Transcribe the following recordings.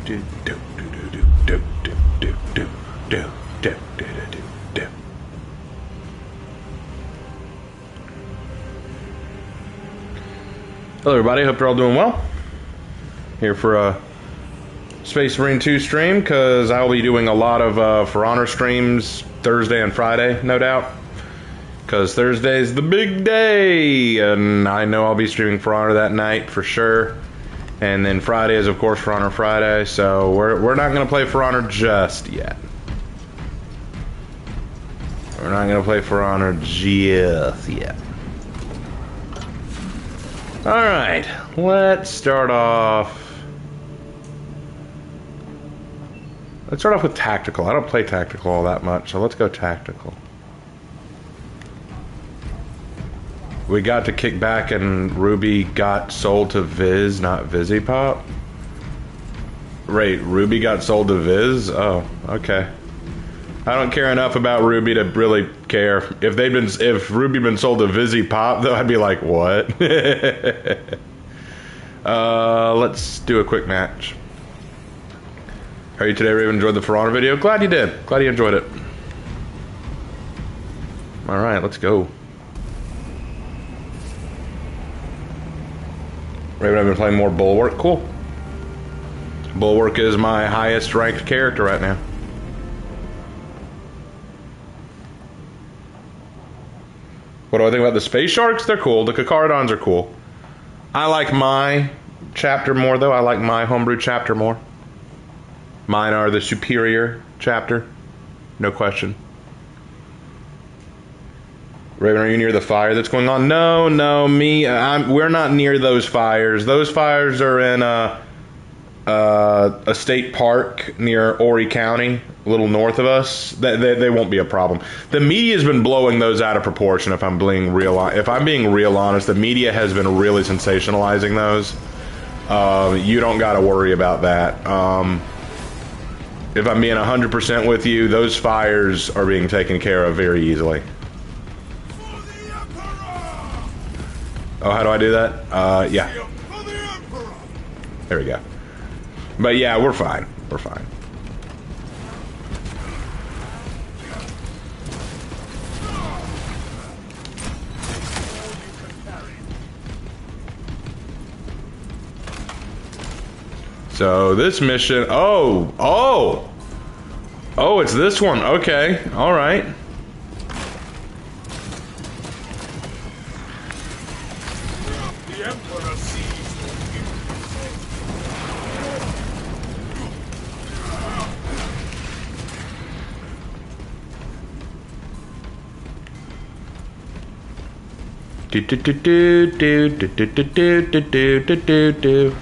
Hello everybody, hope you're all doing well. Here for a Space Marine 2 stream, because I will be doing a lot of For Honor streams Thursday and Friday, no doubt. Because Thursday's the big day, and I know I'll be streaming For Honor that night for sure. And then Friday is, of course, For Honor Friday, so we're not going to play For Honor just yet. We're not going to play For Honor just yet. Alright, let's start off... Let's start off with Tactical. I don't play Tactical all that much, so let's go Tactical. We got to kick back and Ruby got sold to Viz, not Vizipop. Right, Ruby got sold to Viz? Oh, okay. I don't care enough about Ruby to really care. If Ruby been sold to Vizipop, though, I'd be like, what? Let's do a quick match. How are you today, Raven? Enjoyed the For Honor video? Glad you did. Glad you enjoyed it. Alright, let's go. Raven, I've been playing more Bulwark. Cool. Bulwark is my highest ranked character right now. What do I think about the Space Sharks? They're cool. The Kakaradons are cool. I like my chapter more, though. I like my homebrew chapter more. Mine are the superior chapter. No question. Raven, are you near the fire that's going on? No, we're not near those fires. Those fires are in a state park near Horry County, a little north of us. They won't be a problem. The media's been blowing those out of proportion. If I'm being real honest, the media has been really sensationalizing those. You don't got to worry about that. If I'm being 100% with you, those fires are being taken care of very easily. Oh, how do I do that? Yeah. There we go. But yeah, we're fine. We're fine. So this mission, oh, it's this one. Okay, all right. The Emperor sees. Do do do do do do do do do do do do.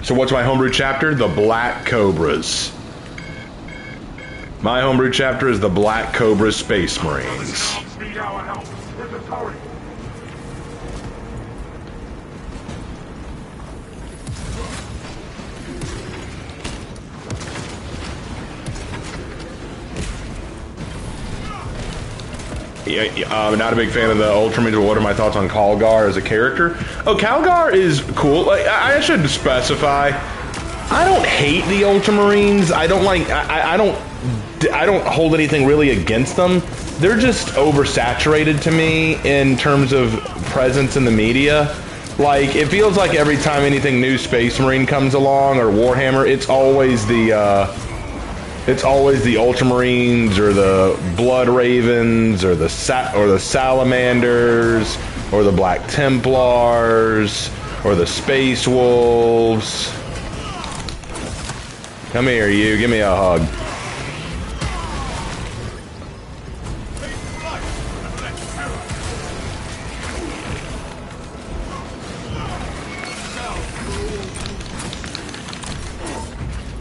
So what's my homebrew chapter? The Black Cobras. My homebrew chapter is the Black Cobra Space Marines. Yeah, I'm not a big fan of the Ultramarines, but what are my thoughts on Calgar as a character? Oh, Calgar is cool. Like, I should specify, I don't hate the Ultramarines. I don't like, I don't hold anything really against them. They're just oversaturated to me in terms of presence in the media. Like, it feels like every time anything new Space Marine comes along, or Warhammer, it's always the Ultramarines, or the Blood Ravens, or the Salamanders, or the Black Templars, or the Space Wolves. Come here, you. Give me a hug.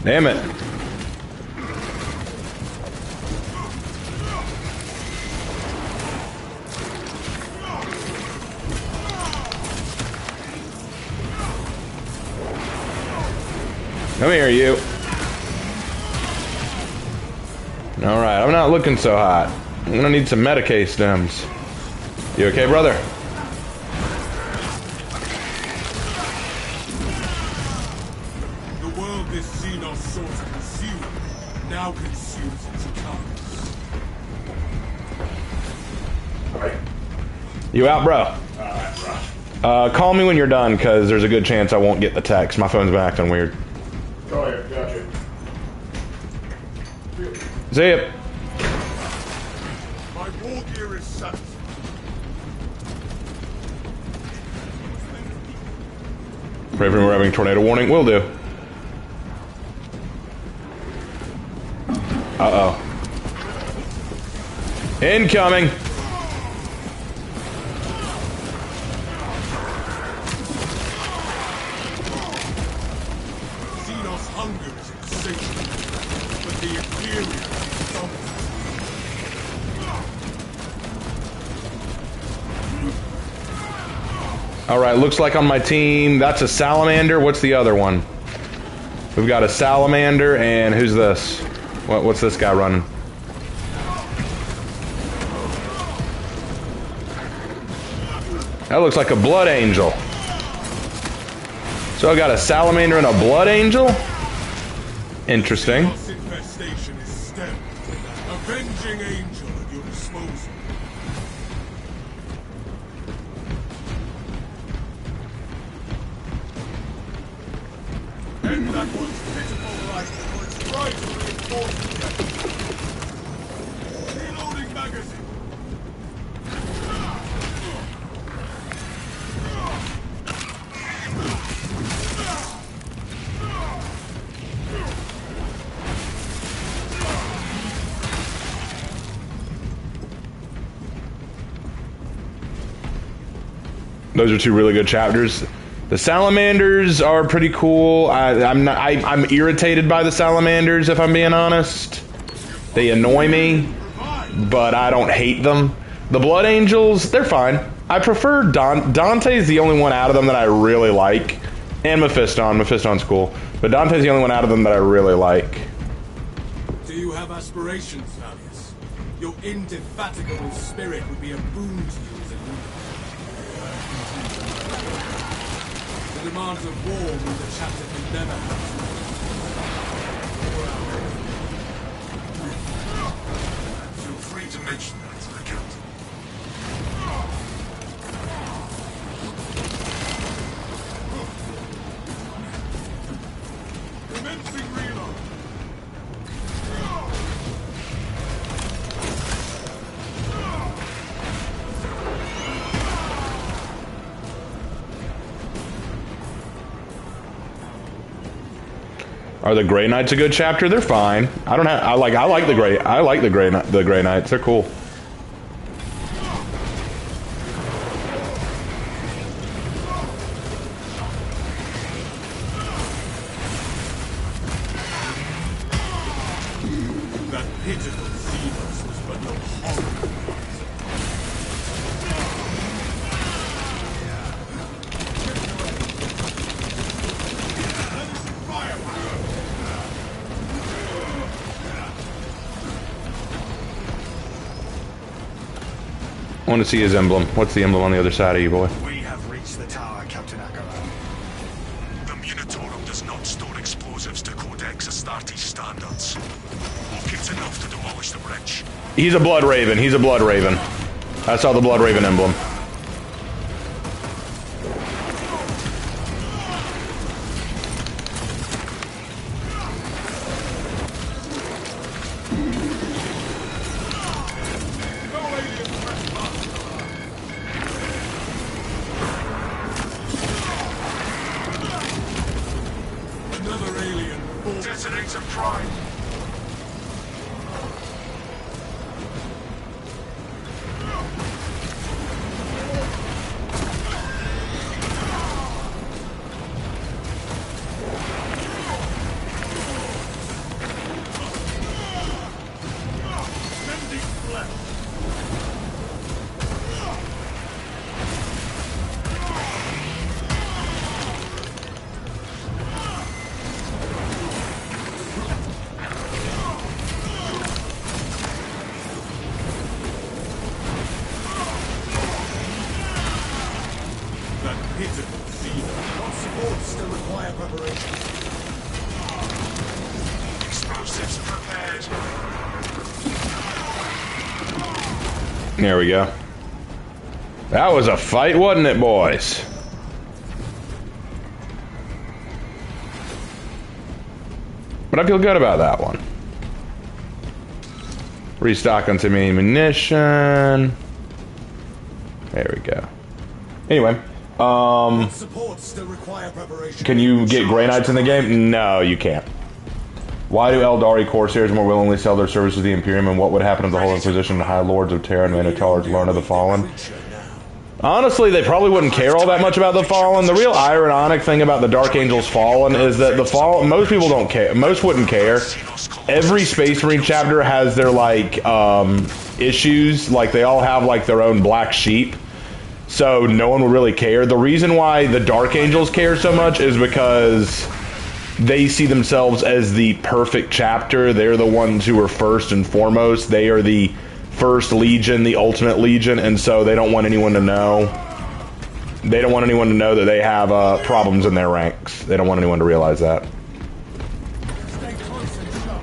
Damn it. Come here, you. Alright, I'm not looking so hot. I'm gonna need some Medicae stems. You okay, brother? now consumes its carcass. You out, bro? Call me when you're done, because there's a good chance I won't get the text. My phone's been acting weird. Oh yeah, gotcha. See ya. My war gear is set. Pray for me, we're having tornado warning. Will do. Uh-oh. Incoming. Xenos hunger is insatiable, but the Imperium is dominant. Alright, looks like on my team, that's a salamander. What's the other one? We've got a salamander, and who's this? What's this guy running? That looks like a blood angel. So I got a salamander and a blood angel? Interesting. Xenos infestation is stemmed. Avenging angel at your disposal. End that one's pitiful life for its right to reinforce the reloading magazine. Those are two really good chapters. The salamanders are pretty cool. I'm irritated by the salamanders, if I'm being honest. They annoy me, but I don't hate them. The blood angels, they're fine. I prefer Dante's the only one out of them that I really like, and Mephiston. Mephiston's cool, but Dante's the only one out of them that I really like. Do you have aspirations, Valius? Your indefatigable spirit would be a boon to you as a leader. The demands of war mean the chapter can never have. Feel free to mention that to the captain. Commencing reload. Are the Grey Knights a good chapter? They're fine. I like the Grey Knights. They're cool. That pitiful Xenos was but no horror. I want to see his emblem. What's the emblem on the other side of you, boy? We have reached the tower, Captain Akara. The Munitorum does not store explosives to Codex Astartes standards. Look, it's enough to demolish the bridge. He's a blood raven. He's a blood raven. I saw the blood raven emblem. Another alien. Detonator prime. Sending flesh. That pitiful Xenos. All supports still require preparation. Exposed explosives prepared. There we go. That was a fight, wasn't it, boys? But I feel good about that one. Restock on some ammunition. There we go. Anyway, Supports still require preparation. can you get Grey Knights in the game? No, you can't. Why do Eldari Corsairs more willingly sell their services to the Imperium, and what would happen if the Holy Inquisition and High Lords of Terra and Minotaurs learn of the Fallen? Honestly, they probably wouldn't care all that much about the Fallen. The real ironic thing about the Dark Angels Fallen is that the Fallen, most people don't care. Most wouldn't care. Every Space Marine chapter has their, like, issues. Like, they all have, like, their own black sheep. So no one would really care. The reason why the Dark Angels care so much is because they see themselves as the perfect chapter. They're the ones who are first and foremost. They are the first legion, the ultimate legion, and so they don't want anyone to know. They don't want anyone to know that they have problems in their ranks. They don't want anyone to realize that. Stay close and sharp.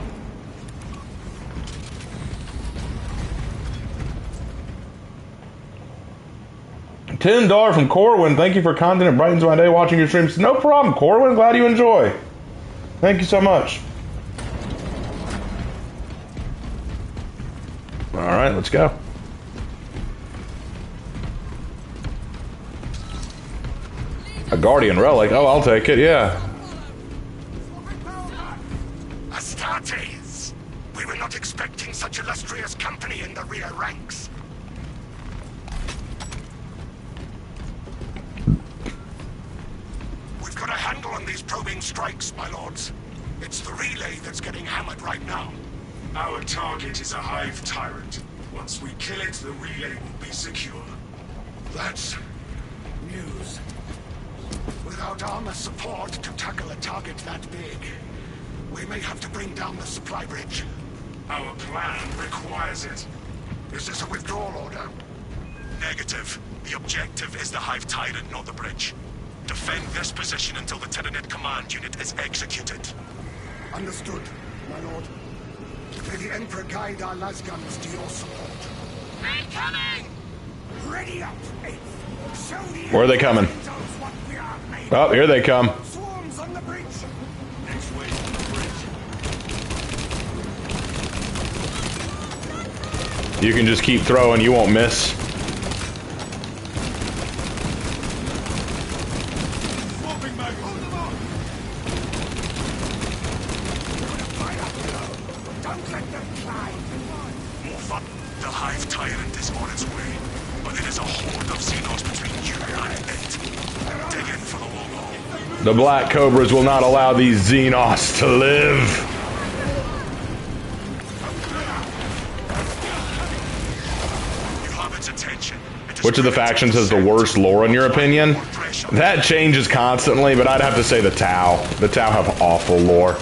$10 from Corwin. Thank you for content. It brightens my day watching your streams. No problem, Corwin. Glad you enjoy. Thank you so much. All right, let's go. A Guardian Relic. Oh, I'll take it, yeah. Astartes! We were not expecting such illustrious company in the rear ranks. We've got a handle on these probing strikes, my lords. It's the relay that's getting hammered right now. Our target is a Hive Tyrant. Once we kill it, the relay will be secure. That's news. Without armor support to tackle a target that big, we may have to bring down the supply bridge. Our plan requires it. Is this a withdrawal order? Negative. The objective is the Hive Tyrant, not the bridge. Defend this position until the Tyranid command unit is executed. Understood, my lord. May the Emperor guide our lasguns to your support. Incoming! Ready up, Eighth. Show the Where are they coming? Angels what we are made Oh, here they come. of. Swarms on the bridge. Next way on the bridge. You can just keep throwing. You won't miss. Swapping mag. Hold them on. Don't let them climb. More fun. The Hive Tyrant is on its way, but it is a horde of Xenos between you and it. Dig in for the long haul. The Black Cobras will not allow these Xenos to live. You have its attention. It is Which of the factions has the worst lore in your opinion? That changes constantly, but I'd have to say the Tau. The Tau have awful lore.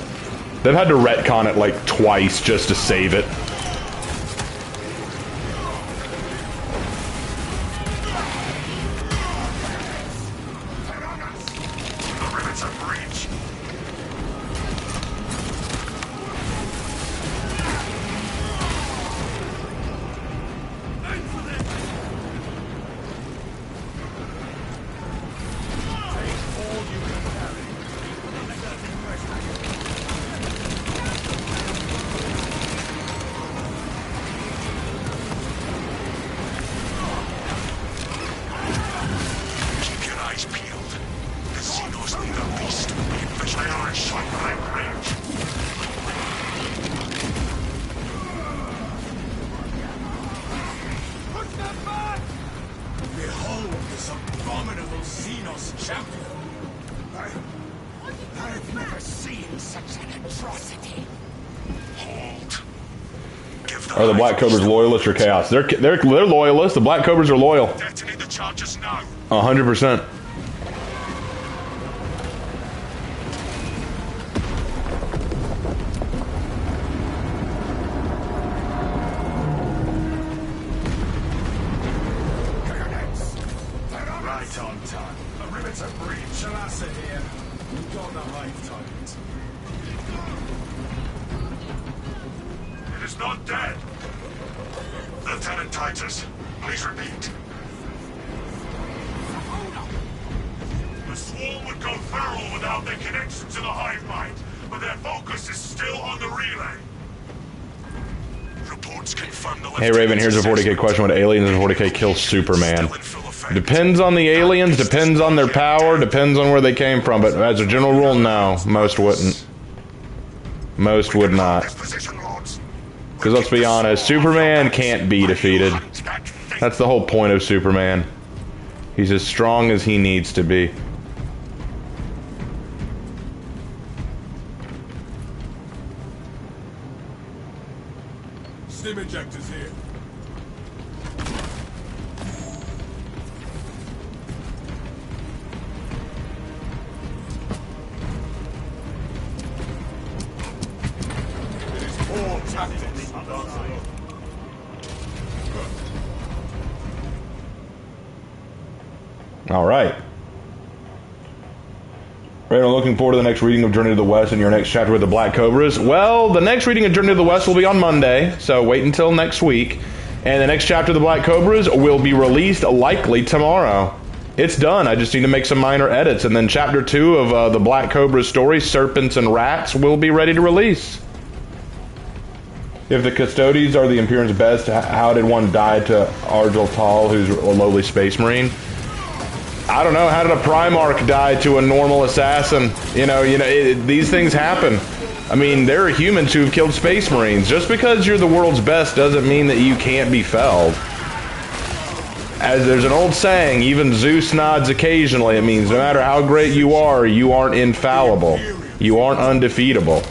They've had to retcon it like twice just to save it. The rivets are breach. Keep your eyes peeled. The Xenos need a beast to be visualized on my bridge. Push them back! Behold this abominable Xenos champion. I've never seen such an atrocity. Hold. Give Are the Black Cobras loyalists or chaos? They're loyalists. The Black Cobras are loyal. Detonate the charges now. 100%. Right on time. The rivets are breach. Shalasa here. We've got the Hive Tyrant. is not dead. Lieutenant Titus, please repeat. The swarm would go feral without their connection to the hive mind, but their focus is still on the relay. Reports confirm the Hey Raven, here's a 40k question. Would aliens in 40k kill Superman? Depends on the aliens, depends on their power, depends on where they came from, but as a general rule, no. Most wouldn't. Most would not. Because let's be honest, Superman can't be defeated. That's the whole point of Superman. He's as strong as he needs to be. Stim injectors here. It is poor tactics. All right. Raven, I'm looking forward to the next reading of Journey to the West and your next chapter with the Black Cobras. Well, the next reading of Journey to the West will be on Monday, so wait until next week. And the next chapter of the Black Cobras will be released likely tomorrow. It's done. I just need to make some minor edits. And then chapter 2 of the Black Cobra story, Serpents and Rats, will be ready to release. If the Custodies are the Imperium's best, how did one die to Argel Tal, who's a lowly space marine? I don't know. How did a Primarch die to a normal assassin? These things happen. I mean, there are humans who've killed Space Marines. Just because you're the world's best doesn't mean that you can't be felled. As there's an old saying, even Zeus nods occasionally. It means no matter how great you aren't infallible. You aren't undefeatable.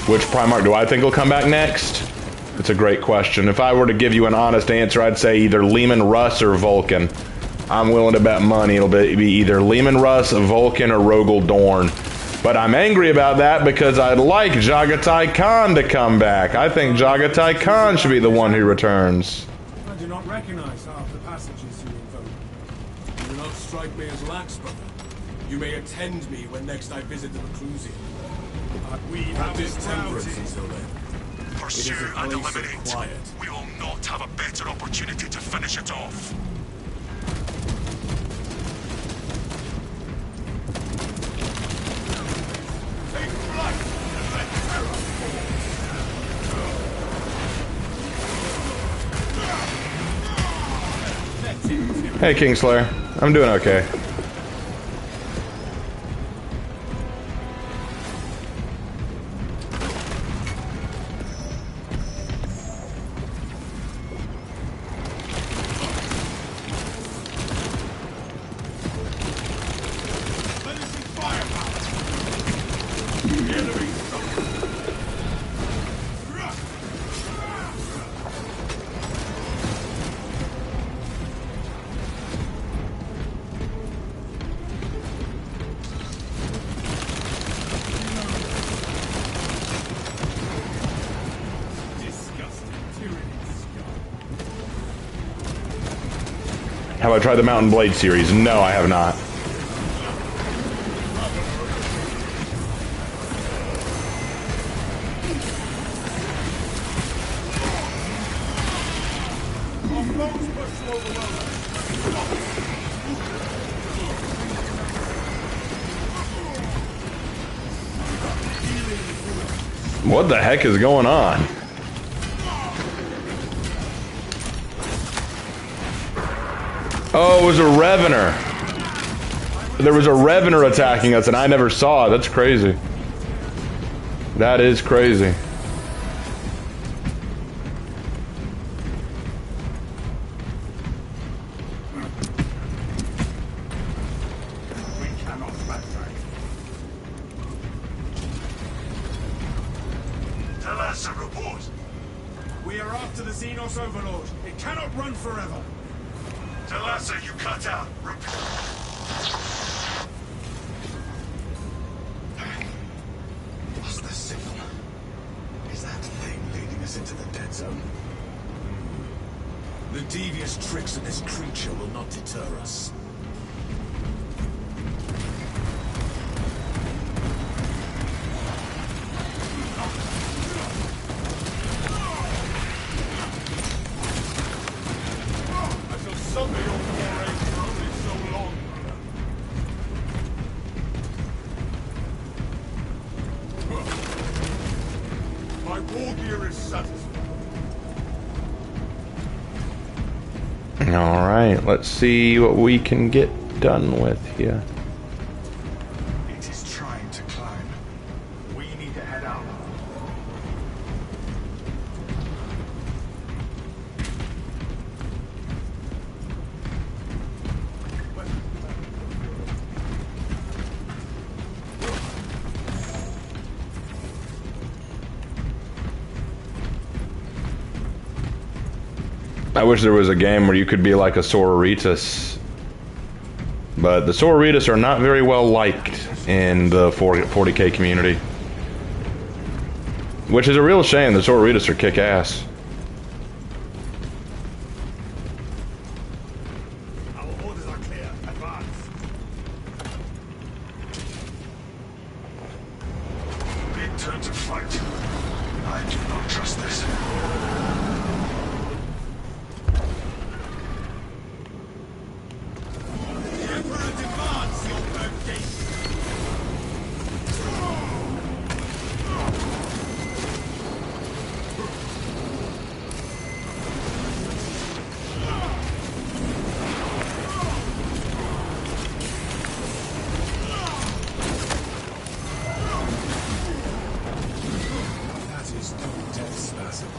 Which Primarch do I think will come back next? It's a great question. If I were to give you an honest answer, I'd say either Leman Russ or Vulcan. I'm willing to bet money it'll be either Leman Russ, Vulcan, or Rogel Dorn. But I'm angry about that because I'd like Jagatai Khan to come back. I think Jagatai Khan should be the one who returns. I do not recognize half the passages you invoke. You do not strike me as lax, brother. You may attend me when next I visit the Reclusium. We have distemperance until then. Pursue and eliminate. We will not have a better opportunity to finish it off. Hey, Kingslayer. I'm doing okay. Have I tried the Mountain Blade series? No, I have not. What the heck is going on? Oh, it was a Revener. There was a Revener attacking us and I never saw it. That's crazy. That is crazy. We cannot backtrack. Tell us a report. We are after the Xenos Overlord. It cannot run forever. Talassa, you cut out. What's the signal? Is that thing leading us into the dead zone? The devious tricks of this creature will not deter us. Borgir is satisfied. Alright, let's see what we can get done with here. It is trying to climb. We need to head out. I wish there was a game where you could be like a Sororitas. But the Sororitas are not very well liked in the 40k community. Which is a real shame. The Sororitas are kick-ass. Our orders are clear. Advance. Big turn to fight. I do not trust this. The Emperor demands your birthday. That is no death spasm.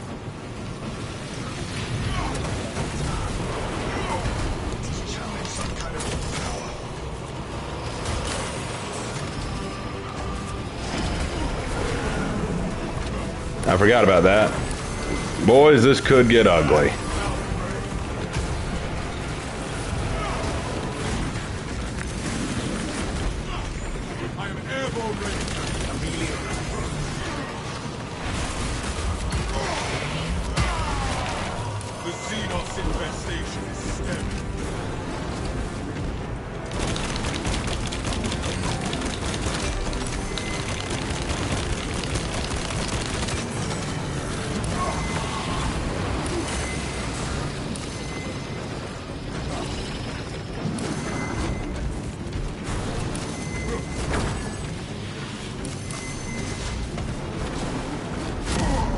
It is channeling some kind of power. I forgot about that. Boys, this could get ugly. I am airborne ready. Amelia. The Xenos infestation is stemming.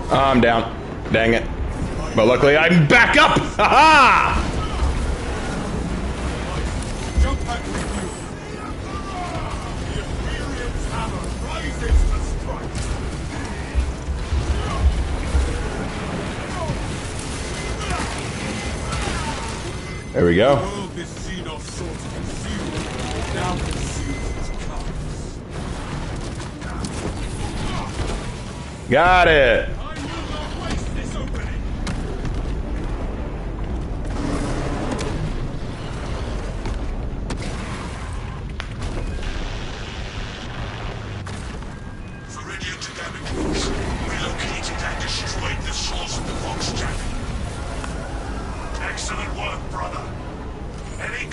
I'm down. Dang it. But luckily I'm back up! Ha-ha! Jump back with you. The Imperium's hammer rises to strike. There we go. The world this Xenos sought to conceal now conceals its carcass. Got it. I will not waste this opening. Viridian to Damocles. We located and destroyed the source of the Vox jamming. Excellent work, brother. Any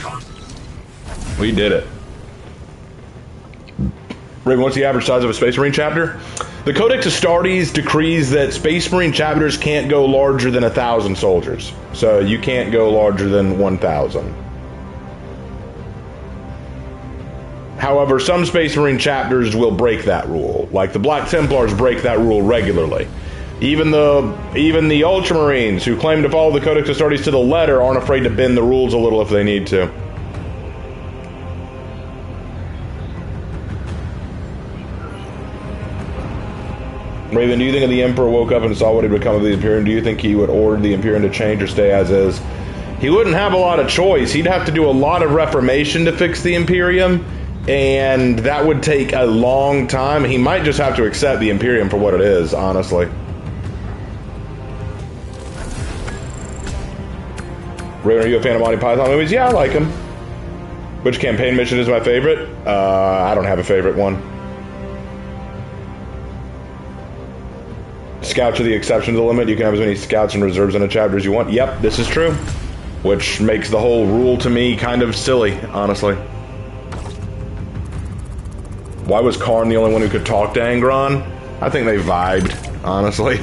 We did it. Raven, what's the average size of a Space Marine chapter? The Codex Astartes decrees that Space Marine chapters can't go larger than 1,000 soldiers. So you can't go larger than 1,000. However, some Space Marine chapters will break that rule. Like the Black Templars break that rule regularly. Even the Ultramarines, who claim to follow the Codex Astartes to the letter, aren't afraid to bend the rules a little if they need to. Raven, do you think if the Emperor woke up and saw what had become of the Imperium, do you think he would order the Imperium to change or stay as is? He wouldn't have a lot of choice. He'd have to do a lot of reformation to fix the Imperium, and that would take a long time. He might just have to accept the Imperium for what it is, honestly. Raven, are you a fan of Monty Python movies? Yeah, I like them. Which campaign mission is my favorite? I don't have a favorite one. Scouts are the exception to the limit. You can have as many scouts and reserves in a chapter as you want. Yep, this is true. Which makes the whole rule to me kind of silly, honestly. Why was Karn the only one who could talk to Angron? I think they vibed, honestly.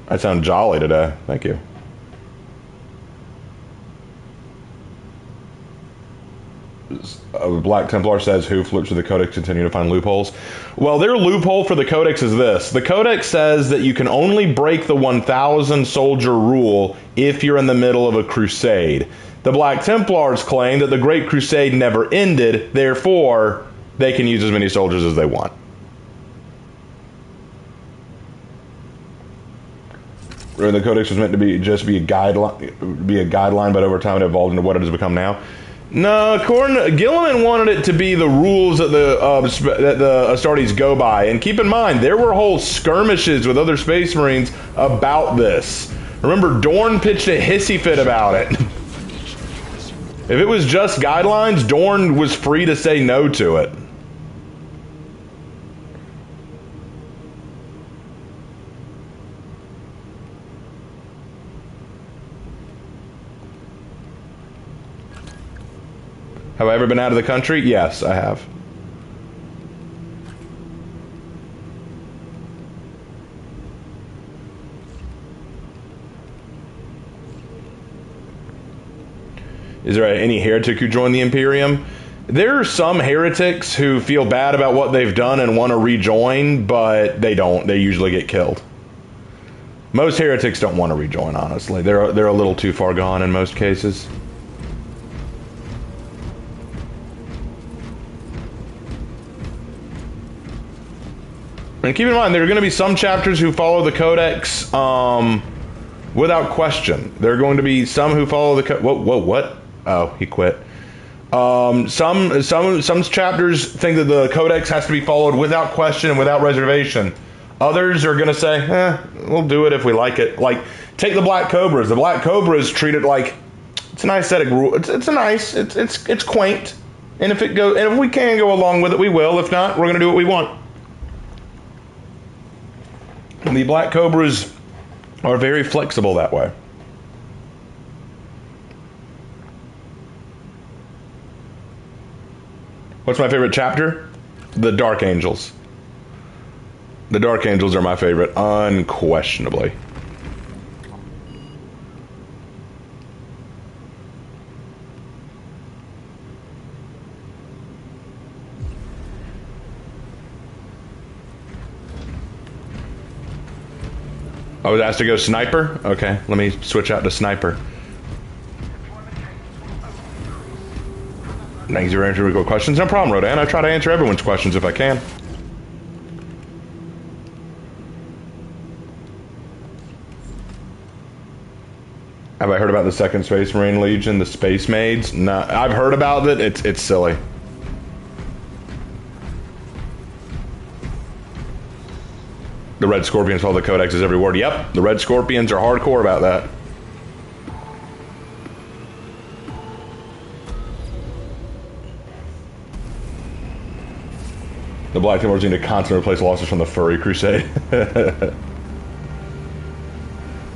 I sound jolly today. Thank you. Black Templar says, who flips through the Codex continue to find loopholes. Well, their loophole for the Codex is this. The Codex says that you can only break the 1,000 soldier rule if you're in the middle of a crusade. The Black Templars claim that the Great Crusade never ended, therefore they can use as many soldiers as they want. The Codex was meant to be just be a guideline, but over time it evolved into what it has become now. No, Gilliman wanted it to be the rules that the Astartes go by. And keep in mind, there were whole skirmishes with other Space Marines about this. Remember, Dorn pitched a hissy fit about it. If it was just guidelines, Dorn was free to say no to it. Have I ever been out of the country? Yes, I have. Is there any heretic who joined the Imperium? There are some heretics who feel bad about what they've done and want to rejoin, but they don't. They usually get killed. Most heretics don't want to rejoin, honestly. They're a little too far gone in most cases. And keep in mind, there are going to be some chapters who follow the Codex without question. There are going to be some who follow the Whoa, what? Oh, he quit. Some chapters think that the Codex has to be followed without question and without reservation. Others are going to say, we'll do it if we like it. Like, take the Black Cobras. The Black Cobras treat it like it's a nice aesthetic rule. It's quaint. And if we can go along with it, we will. If not, we're going to do what we want. And the Black Cobras are very flexible that way. What's my favorite chapter? The Dark Angels. The Dark Angels are my favorite, unquestionably. I was asked to go sniper? Okay, let me switch out to sniper. Thanks for answering your questions. No problem, Rodan. I try to answer everyone's questions if I can. Have I heard about the Second Space Marine Legion, the Space Maids? No, I've heard about it. It's silly. The Red Scorpions follow the Codex's every word. Yep, the Red Scorpions are hardcore about that. The Black Templars need to constantly replace losses from the Furry Crusade.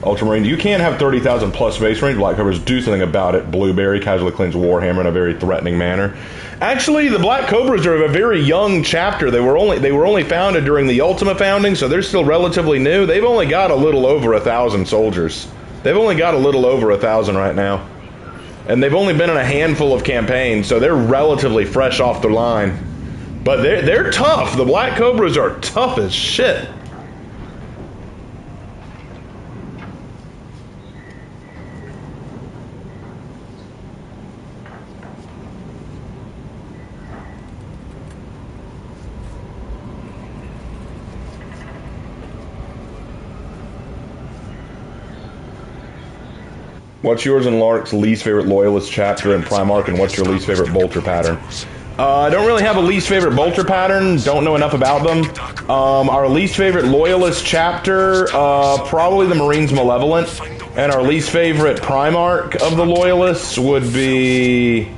Ultramarine, you can't have 30,000 plus Space Marines. Black Cobras, do something about it. Blueberry casually cleans Warhammer in a very threatening manner. Actually, the Black Cobras are a very young chapter. They were only founded during the Ultima founding, so they're still relatively new. They've only got a little over 1,000 soldiers. They've only got a little over 1,000 right now. And they've only been in a handful of campaigns, so they're relatively fresh off the line. But they're tough. The Black Cobras are tough as shit. What's yours and Lark's least favorite Loyalist chapter in Primarch, and what's your least favorite bolter pattern? I don't really have a least favorite bolter pattern. Don't know enough about them. Our least favorite Loyalist chapter, probably the Marines Malevolent. And our least favorite Primarch of the Loyalists would be...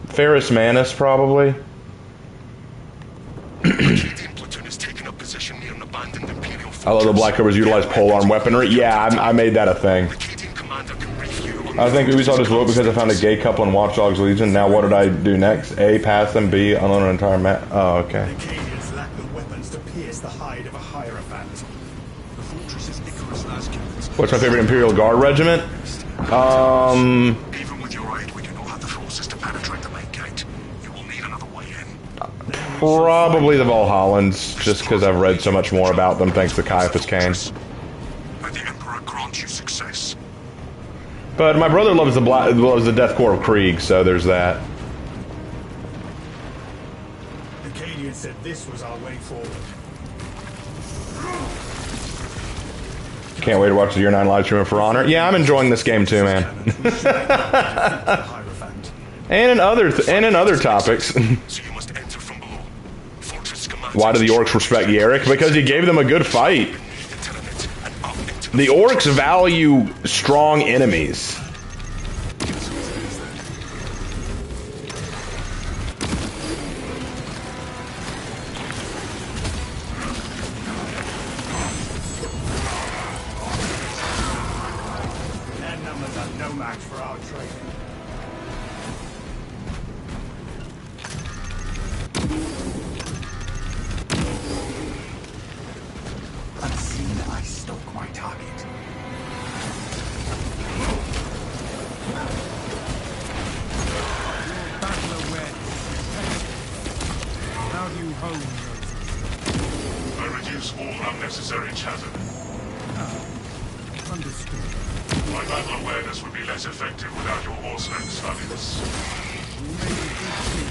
Ferrus Manus, probably. I love the Black Cobras utilize polearm weaponry. Yeah, I made that a thing. I think Ubisoft just vote because I found a gay couple in Watch Dogs Legion. Now what did I do next? A, pass them. B, unload an entire map. Oh, okay. The Acadians lack the weapons to pierce the hide of a Hierophant. The fortress is Icarus Laskin's. What's my favorite Imperial Guard regiment? Even with your aid, we Probably the Valhallans, just because I've read so much more about them thanks to Caiaphas Cain. May the Emperor grant you success. But my brother loves the deathcore of Krieg, so there's that. The Cadian said this was our way forward. Can't wait to watch the Year 9 live stream of For Honor. Yeah, I'm enjoying this game too, man. And in other topics. So you must enter from below. Fortress schematics. Why do the orcs respect Yarick? Because he gave them a good fight. Internet and up into The orcs value strong enemies. Their numbers are no match for our trade. Unseen, I stalk my target. Battle awareness. How do you hone those? I reduce all unnecessary chatter. Understood. My battle awareness would be less effective without your horsemen, Slavius. We made a good deal.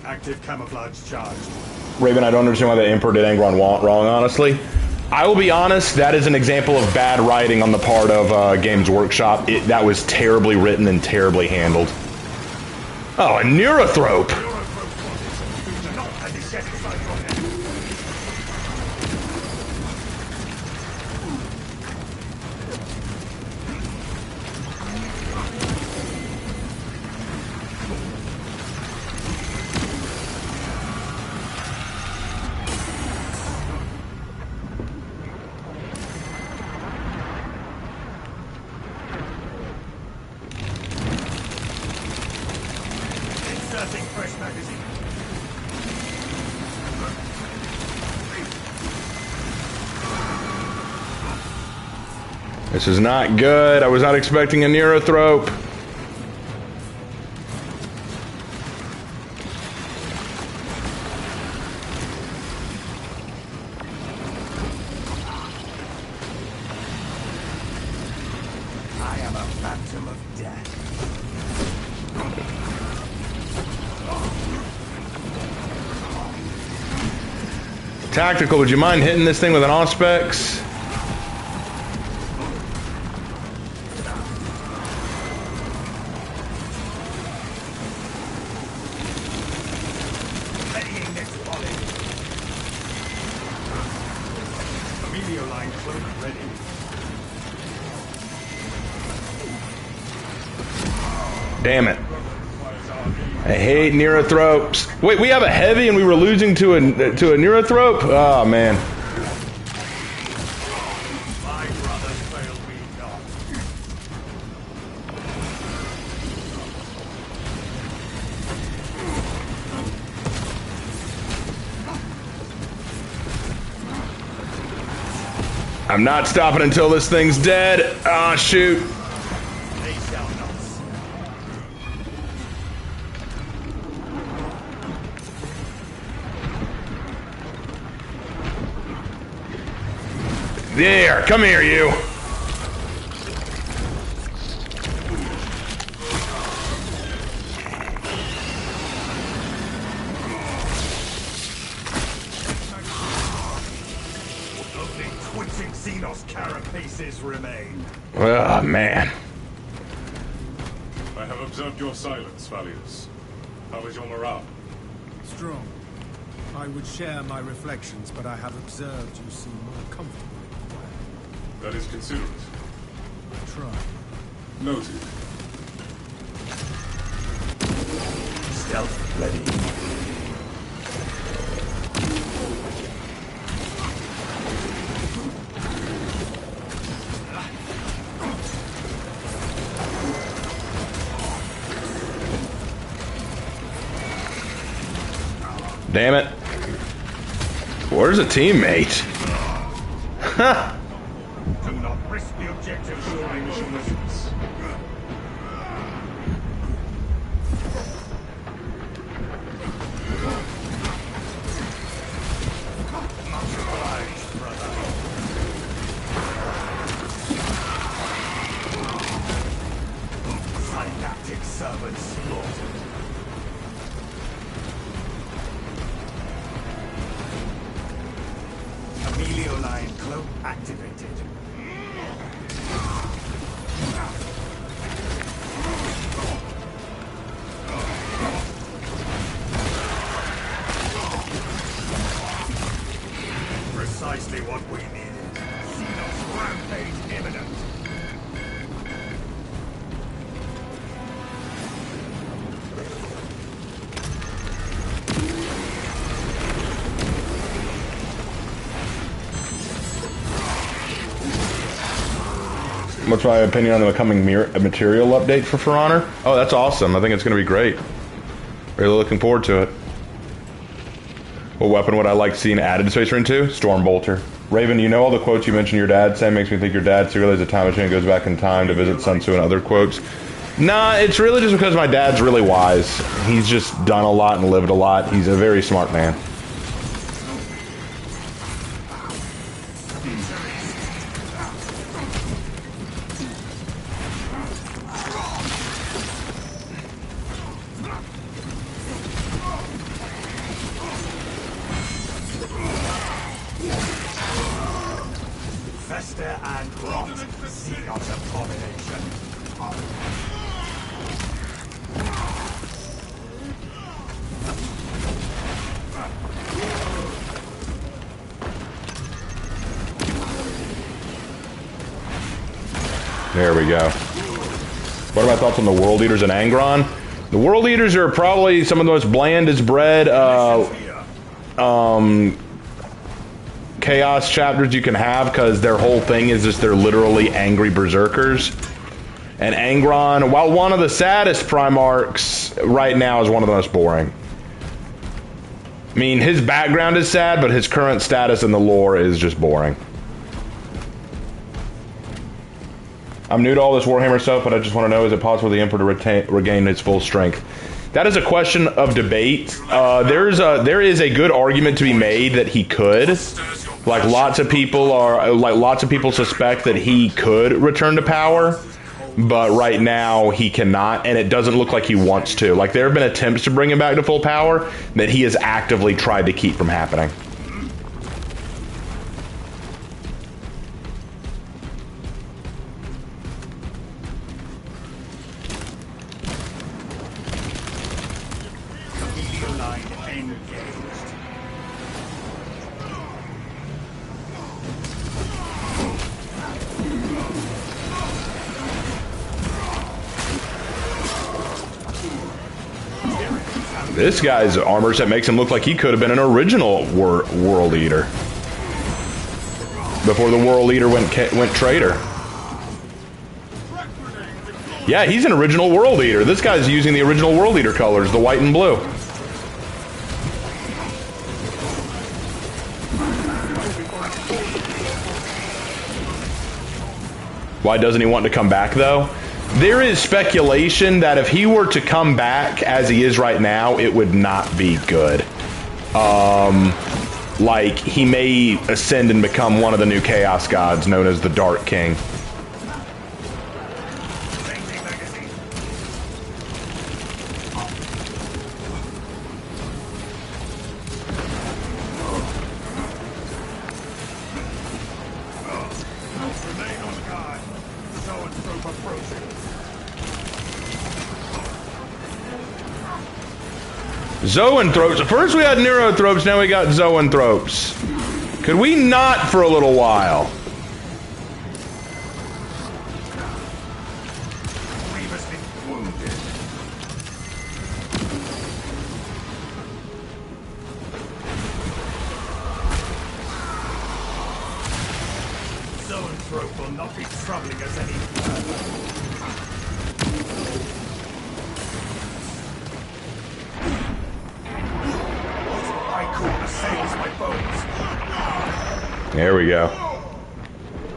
Active camouflage charged. Raven, I don't understand why the Emperor did Angron wrong, honestly. I will be honest, that is an example of bad writing on the part of Games Workshop. That was terribly written and terribly handled. Oh, a Neurothrope! Not at the set beside your head. Inserting fresh magazine. This is not good. I was not expecting a Neurothrope. I am a phantom of death. Tactical, would you mind hitting this thing with an Auspex? Readying next volley. Emilio line cloak ready. Damn it. I hate Neurothropes. Wait, we have a heavy and we were losing to a Neurothrope? Oh, man. My brothers fail me not. I'm not stopping until this thing's dead. Ah, shoot. They shall not. There, come here, you. Only twitching Xenos carapaces remain. Oh, man. I have observed your silence, Valius. How is your morale? Strong. I would share my reflections, but I have observed you seem more comfortable in quiet. That is considerate. Try. Noted. Stealth ready. Damn it. Where's a teammate? Ha! Do not risk the objective during mission missions. Much obliged, brother. Synaptic servants slaughtered. Amelioline cloak activated. Precisely what we needed. Xenos rampage imminent. What's my opinion on the coming material update for Honor? Oh, that's awesome. I think it's going to be great. Really looking forward to it. What weapon would I like seeing added to Space Marine 2? Stormbolter. Raven, you know all the quotes you mentioned your dad saying makes me think your dad secretly is a time machine and goes back in time to visit Sun Tzu and other quotes. Nah, it's really just because my dad's really wise. He's just done a lot and lived a lot. He's a very smart man. Fester and rot. Xenos abomination. There we go. What are my thoughts on the World Eaters and Angron? The World Eaters are probably some of the most bland as bread Chaos chapters you can have, because their whole thing is just they're literally angry berserkers. And Angron, while one of the saddest Primarchs right now, is one of the most boring. I mean, his background is sad, but his current status in the lore is just boring. I'm new to all this Warhammer stuff, but I just want to know, is it possible for the Emperor to regain his full strength? That is a question of debate. There is a good argument to be made that he could. Like lots of people suspect that he could return to power, but right now he cannot, and it doesn't look like he wants to. Like there have been attempts to bring him back to full power that he has actively tried to keep from happening. This guy's armor set makes him look like he could have been an original World Eater before the World Eater went traitor. Yeah, he's an original World Eater. This guy's using the original World Eater colors, the white and blue. Why doesn't he want to come back, though? There is speculation that if he were to come back as he is right now, it would not be good. Like, he may ascend and become one of the new Chaos Gods known as the Dark King. Zoanthropes. First we had Neurothropes, now we got Zoanthropes. Could we not for a little while? Zoanthrope will not be troubling us any further. There we go.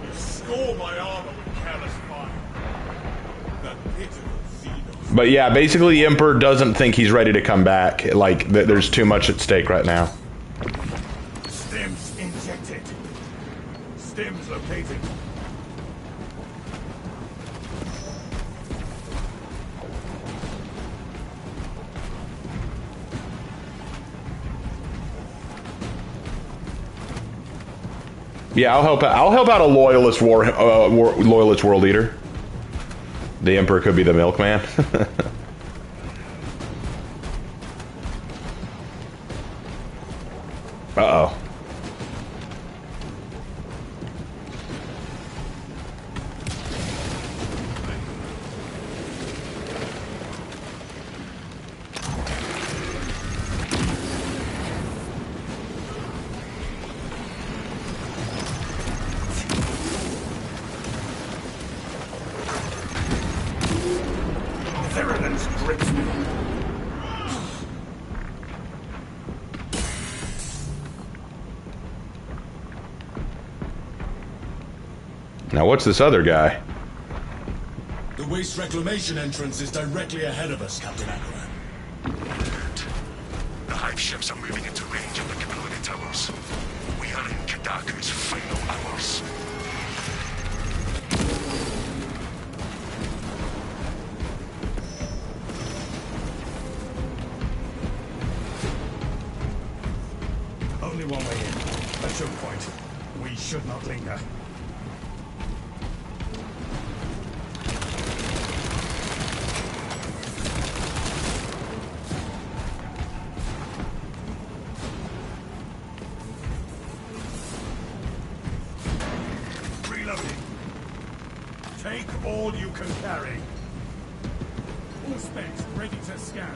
You score my armor with careless fire. That pitiful Xenos. But yeah, basically the Emperor doesn't think he's ready to come back. Like, there's too much at stake right now. Stims injected. Stims located. Yeah, I'll help out. I'll help out a loyalist loyalist world leader. The Emperor could be the milkman. Uh-oh. Virulence grips me. Now what's this other guy? The waste reclamation entrance is directly ahead of us, Captain Akram. Good. The hive ships are moving into range of the Capillion Towers. We are in Kadaku's final hours. Only one way in. A choke point. We should not linger. Reloading. Take all you can carry. All specs ready to scan.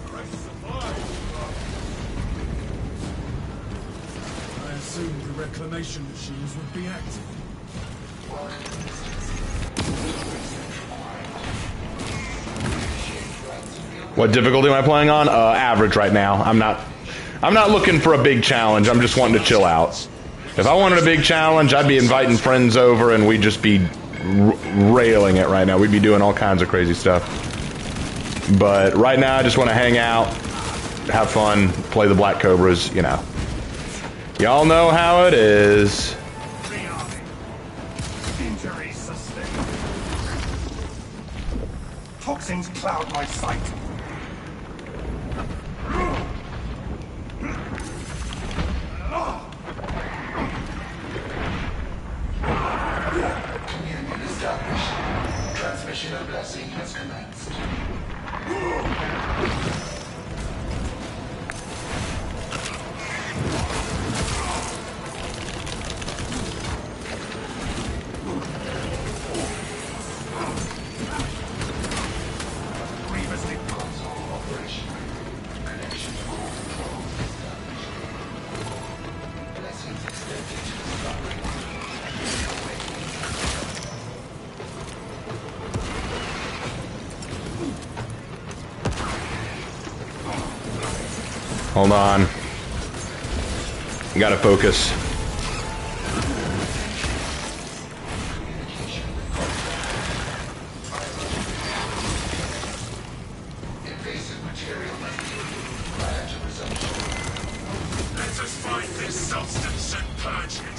Fresh supplies. I assumed the reclamation machines would be active. What difficulty am I playing on? Average right now. I'm not looking for a big challenge. I'm just wanting to chill out. If I wanted a big challenge, I'd be inviting friends over and we'd just be railing it right now. We'd be doing all kinds of crazy stuff. But right now, I just want to hang out, have fun, play the Black Cobras, you know. Y'all know how it is. Rearming. Injury sustained. Toxins cloud my sight. Communion established. Transmission of blessing has commenced. Grievously Console operation. Connection to core control established. Blessings extended to the starry. Hold on. Gotta focus. Invasive material must be removed prior to resumption. Let us find this substance and purge it.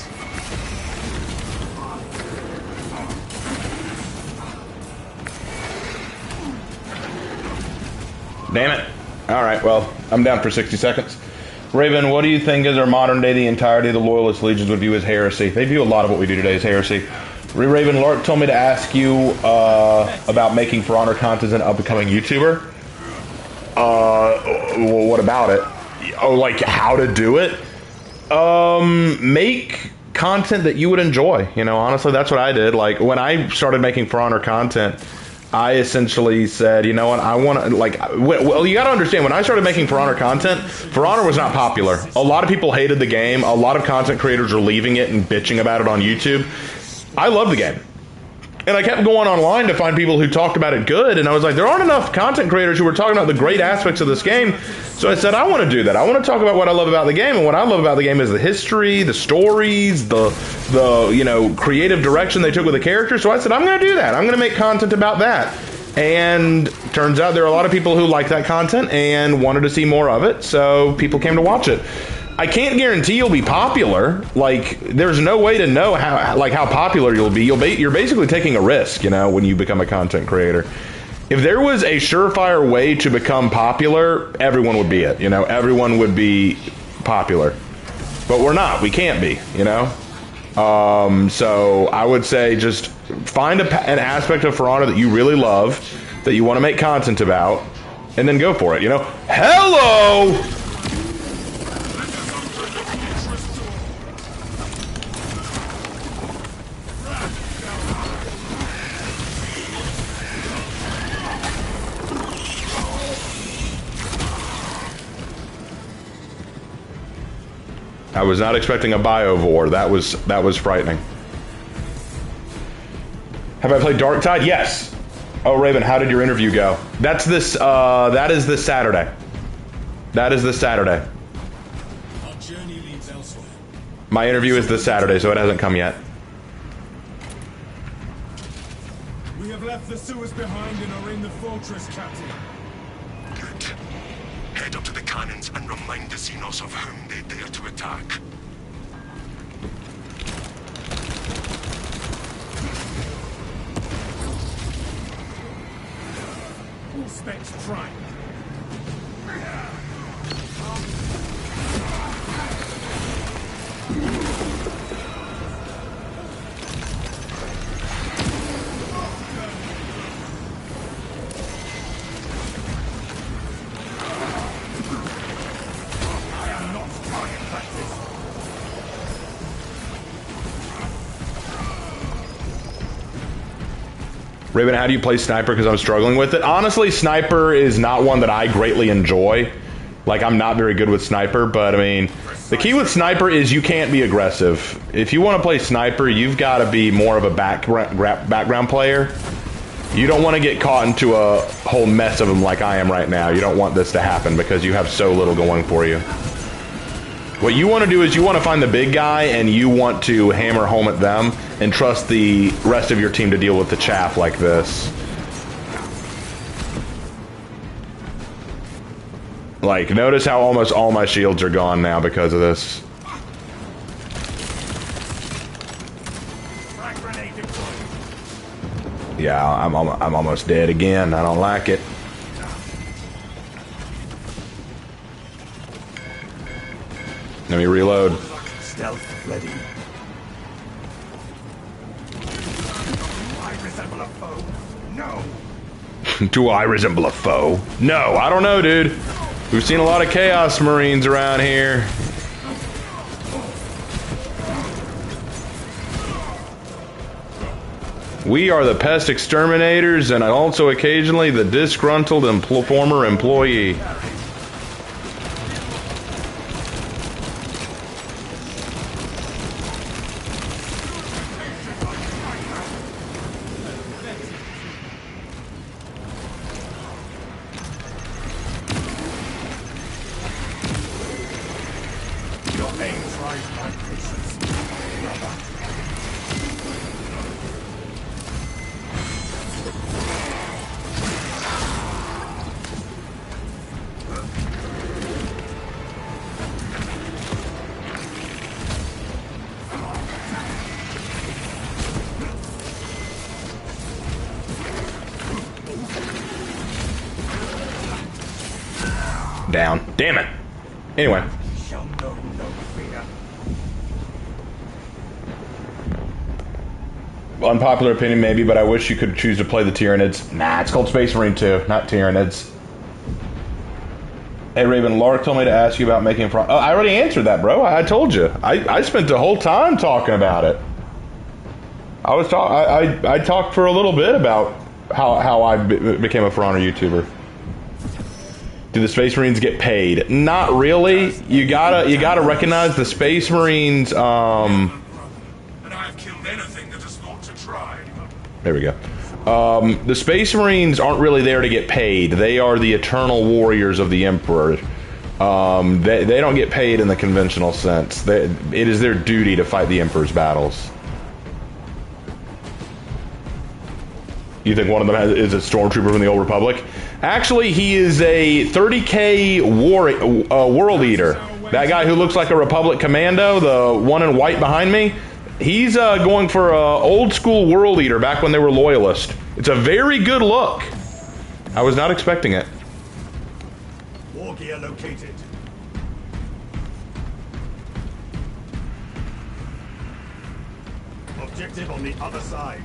Damn it. Alright, well, I'm down for 60 seconds. Raven, what do you think is our modern day the entirety of the Loyalist Legions would view as heresy? They view a lot of what we do today as heresy. Raven, Lark told me to ask you about making For Honor content and becoming a YouTuber. Well, what about it? Oh, like how to do it? Make content that you would enjoy. You know, honestly, that's what I did. Like when I started making For Honor content, I essentially said, you know what, I want to, like, well, you got to understand, when I started making For Honor content, For Honor was not popular. A lot of people hated the game. A lot of content creators were leaving it and bitching about it on YouTube. I love the game. And I kept going online to find people who talked about it good, and I was like, there aren't enough content creators who were talking about the great aspects of this game. So I said, I want to do that. I want to talk about what I love about the game, and what I love about the game is the history, the stories, the creative direction they took with the characters. So I said, I'm going to do that. I'm going to make content about that. And turns out there are a lot of people who like that content and wanted to see more of it, so people came to watch it. I can't guarantee you'll be popular. Like, there's no way to know how popular you'll be. You're basically taking a risk, when you become a content creator. If there was a surefire way to become popular, everyone would be it. Everyone would be popular. But we're not. We can't be. So I would say just find an aspect of For Honor that you really love, that you want to make content about, and then go for it. Hello. I was not expecting a Biovore. That was frightening. Have I played Darktide? Yes. Oh, Raven, how did your interview go? That is this Saturday. That is this Saturday. Our journey leads elsewhere. My interview is this Saturday, so it hasn't come yet. We have left the sewers behind and are in the fortress, Captain. Good. Head up to the cannons and remind the Xenos of whom they dare to attack. Full specs trying. Raven, how do you play Sniper? Because I'm struggling with it. Honestly, Sniper is not one that I greatly enjoy. Like, I'm not very good with Sniper, but I mean, the key with Sniper is you can't be aggressive. If you want to play Sniper, you've got to be more of a background player. You don't want to get caught into a whole mess of them like I am right now. You don't want this to happen because you have so little going for you. What you want to do is you want to find the big guy and you want to hammer home at them and trust the rest of your team to deal with the chaff like this. Like, notice how almost all my shields are gone now because of this. Yeah, I'm almost dead again. I don't like it. Let me reload. Stealth ready. I resemble a foe. No. Do I resemble a foe? No, I don't know, dude. We've seen a lot of Chaos Marines around here. We are the pest exterminators and also occasionally the disgruntled former employee. Down. Damn it. Anyway. Unpopular opinion maybe, but I wish you could choose to play the Tyranids. Nah, it's called Space Marine 2, not Tyranids. Hey Raven, Lark told me to ask you about making I already answered that, bro. I told you. I spent the whole time talking about it. I talked for a little bit about how I became a For Honor YouTuber. Do the Space Marines get paid? Not really. You gotta recognize the Space Marines. And I've killed anything that is not to try. There we go. The Space Marines aren't really there to get paid. They are the eternal warriors of the Emperor. They don't get paid in the conventional sense. It is their duty to fight the Emperor's battles. You think one of them is a stormtrooper from the Old Republic? Actually, he is a 30k world eater. That guy who looks like a Republic commando, the one in white behind me, he's going for a old school world eater back when they were loyalist. It's a very good look. I was not expecting it. War gear located. Objective on the other side.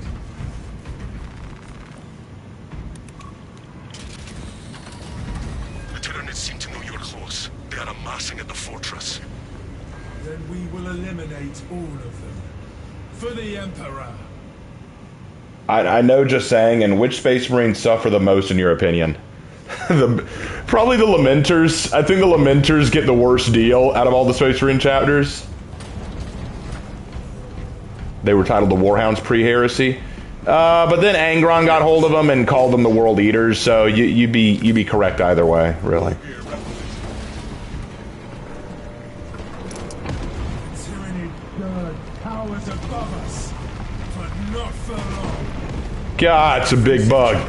The Tyranids seem to know you're close. They are amassing at the fortress. Then we will eliminate all of them. For the Emperor. I know, just saying. And which Space Marines suffer the most, in your opinion? Probably the Lamenters. I think the Lamenters get the worst deal out of all the Space Marine chapters. They were titled the Warhounds pre-heresy. But then Angron got hold of them and called them the World Eaters, so you'd be correct either way, really. Tyranid God towers above us, but not for long. God, it's a big bug.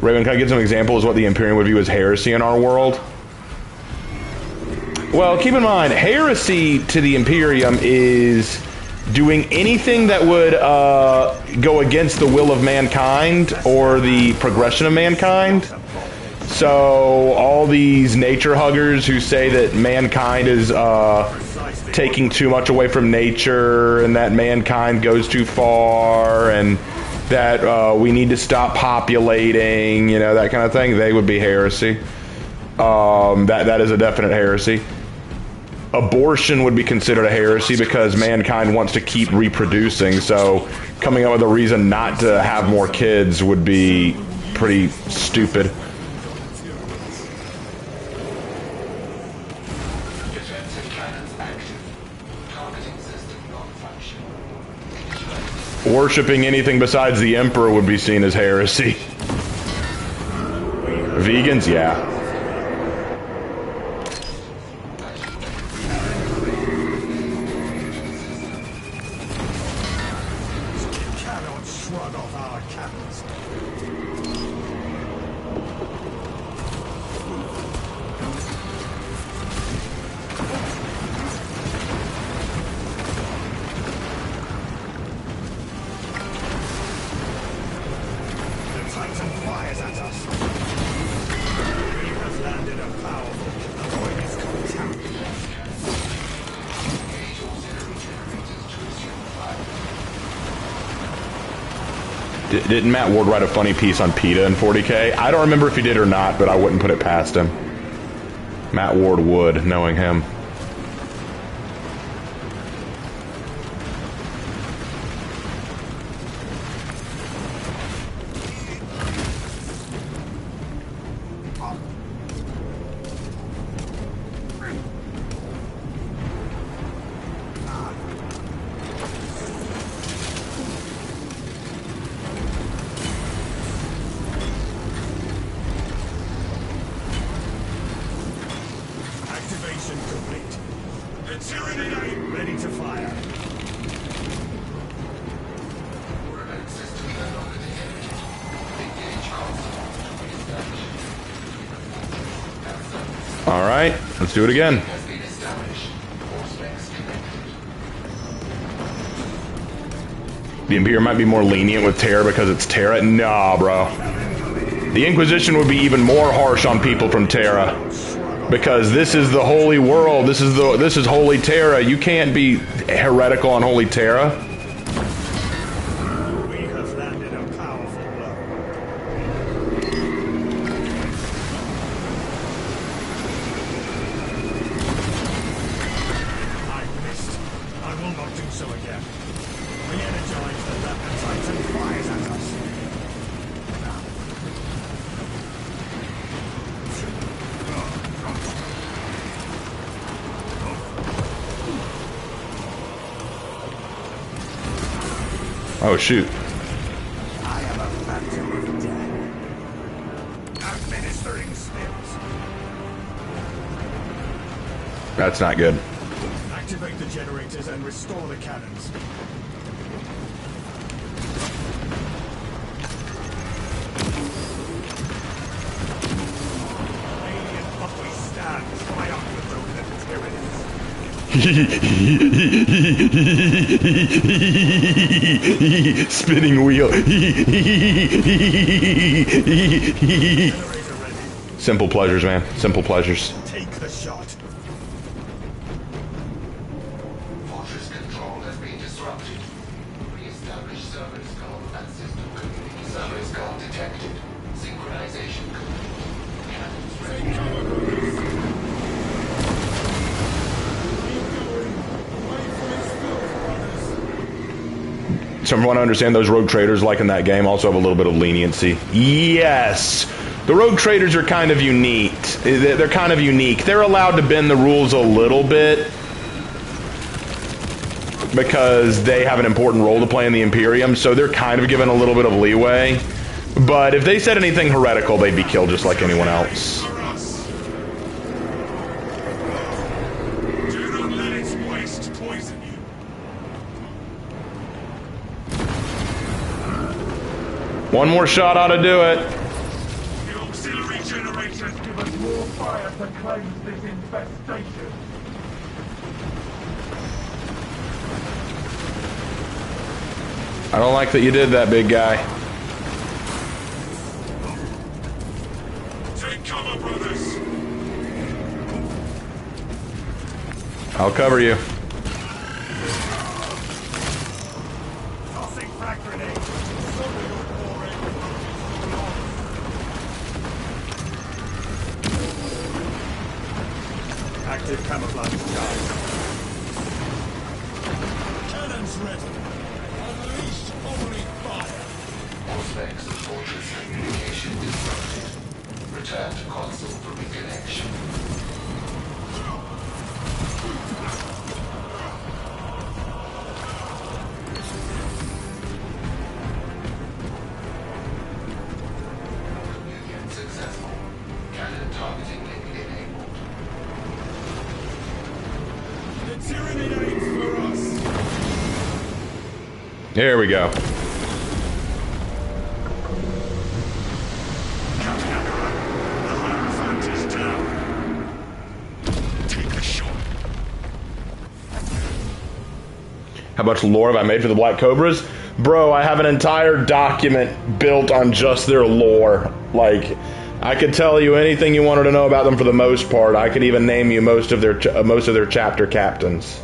Raven, can I get some examples of what the Imperium would view as heresy in our world? Well, keep in mind, heresy to the Imperium is doing anything that would go against the will of mankind or the progression of mankind. So all these nature huggers who say that mankind is taking too much away from nature and that mankind goes too far and that we need to stop populating, you know, that kind of thing, they would be heresy. That is a definite heresy. Abortion would be considered a heresy because mankind wants to keep reproducing, so coming up with a reason not to have more kids would be pretty stupid. Worshipping anything besides the Emperor would be seen as heresy. Vegans, yeah. Cannot shrug off our captains. The Titan fires at us. We have landed a powerful avoidance contact. Didn't Matt Ward write a funny piece on PETA in 40K? I don't remember if he did or not, but I wouldn't put it past him. Matt Ward would, knowing him. Activation complete. The Tyranid ready to fire. All right, let's do it again. The Imperium might be more lenient with Terra because it's Terra. Nah, bro. The Inquisition would be even more harsh on people from Terra because this is the holy world. This is holy Terra. You can't be heretical on holy Terra. We have landed a powerful blow. I missed. I will not do so again. Re-energize the left Titan fires at us. Oh, shoot. I am a phantom of death. Administering spells. That's not good. Activate the generators and restore the cannons. Alien Buckley stands triumphant over the tyrannies. Spinning wheel. Generator ready. Simple pleasures, man. Simple pleasures. Take the shot. Fortress control has been disrupted. Re-establish service call and system community. Service call detected. Synchronization complete. Cannons ready. So from what I understand, those rogue traders, like in that game, also have a little bit of leniency. Yes! The rogue traders are kind of unique. They're kind of unique. They're allowed to bend the rules a little bit because they have an important role to play in the Imperium, so they're kind of given a little bit of leeway. But if they said anything heretical, they'd be killed just like anyone else. For us. Do not let its waste poison you. One more shot ought to do it. The auxiliary generators give us More fire to cleanse this infestation. I don't like that you did that, big guy. take cover, brothers. I'll cover you. Tossing frag grenade. Active camouflage charge. Cannons ready. Unleash holy fire. Aspects of fortress communication disrupted. Return to console for reconnection. Communion successful. Cannon targeting enabled. The tyranny aims for us. There we go. Captain Akaran, the Hierophant is down. Take the shot. How much lore have I made for the Black Cobras? Bro, I have an entire document built on just their lore. Like, I could tell you anything you wanted to know about them for the most part. I could even name you most of their chapter captains.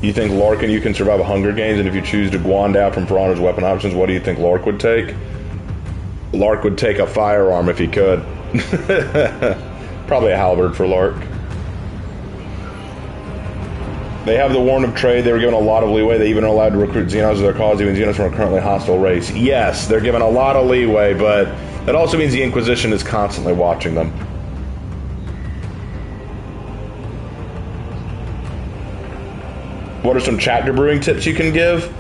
You think Lark and you can survive a Hunger Games, and if you choose to Guandao from Piranha's weapon options, what do you think Lark would take? Lark would take a firearm if he could. Probably a halberd for Lark. They have the warrant of trade. They were given a lot of leeway. They even are allowed to recruit Xenos as their cause, even Xenos from a currently hostile race. Yes, they're given a lot of leeway, but that also means the Inquisition is constantly watching them. What are some chapter brewing tips you can give?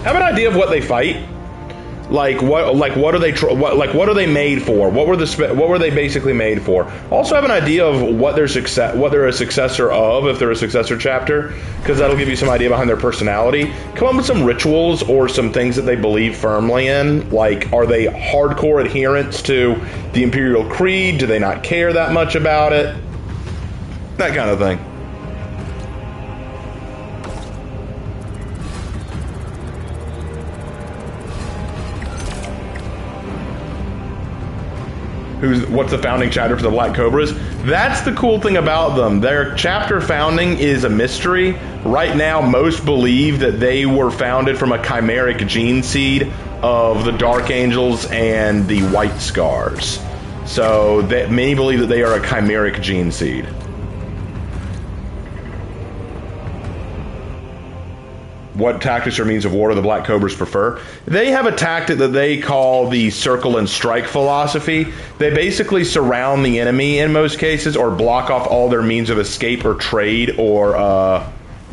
Have an idea of what they fight. What are they made for? What were they basically made for? Also have an idea of what they're a successor of, if they're a successor chapter, because that'll give you some idea behind their personality. Come up with some rituals or some things that they believe firmly in. Like, are they hardcore adherents to the Imperial Creed? Do they not care that much about it? That kind of thing. What's the founding chapter for the Black Cobras? That's the cool thing about them. Their chapter founding is a mystery. Right now, most believe that they were founded from a chimeric gene seed of the Dark Angels and the White Scars. So many believe that they are a chimeric gene seed. what tactics or means of war do the Black Cobras prefer? They have a tactic that they call the circle and strike philosophy. They basically surround the enemy in most cases, or block off all their means of escape or trade or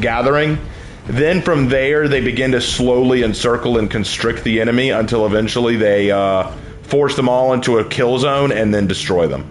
gathering. Then from there, they begin to slowly encircle and constrict the enemy until eventually they force them all into a kill zone and then destroy them.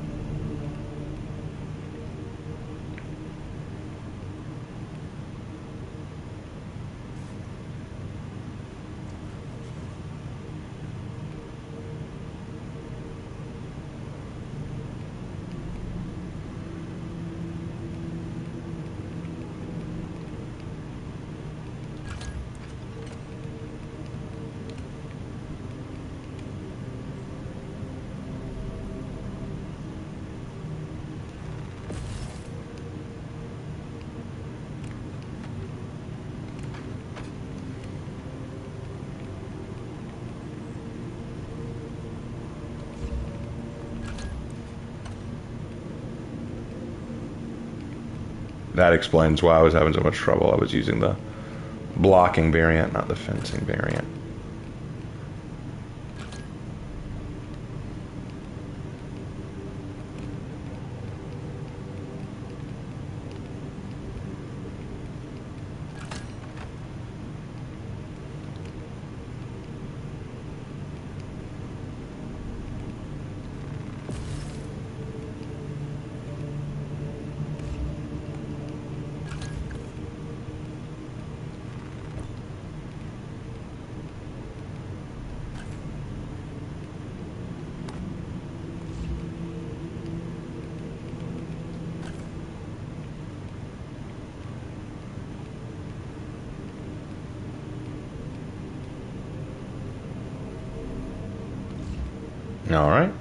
That explains why I was having so much trouble. I was using the blocking variant, not the fencing variant. All right.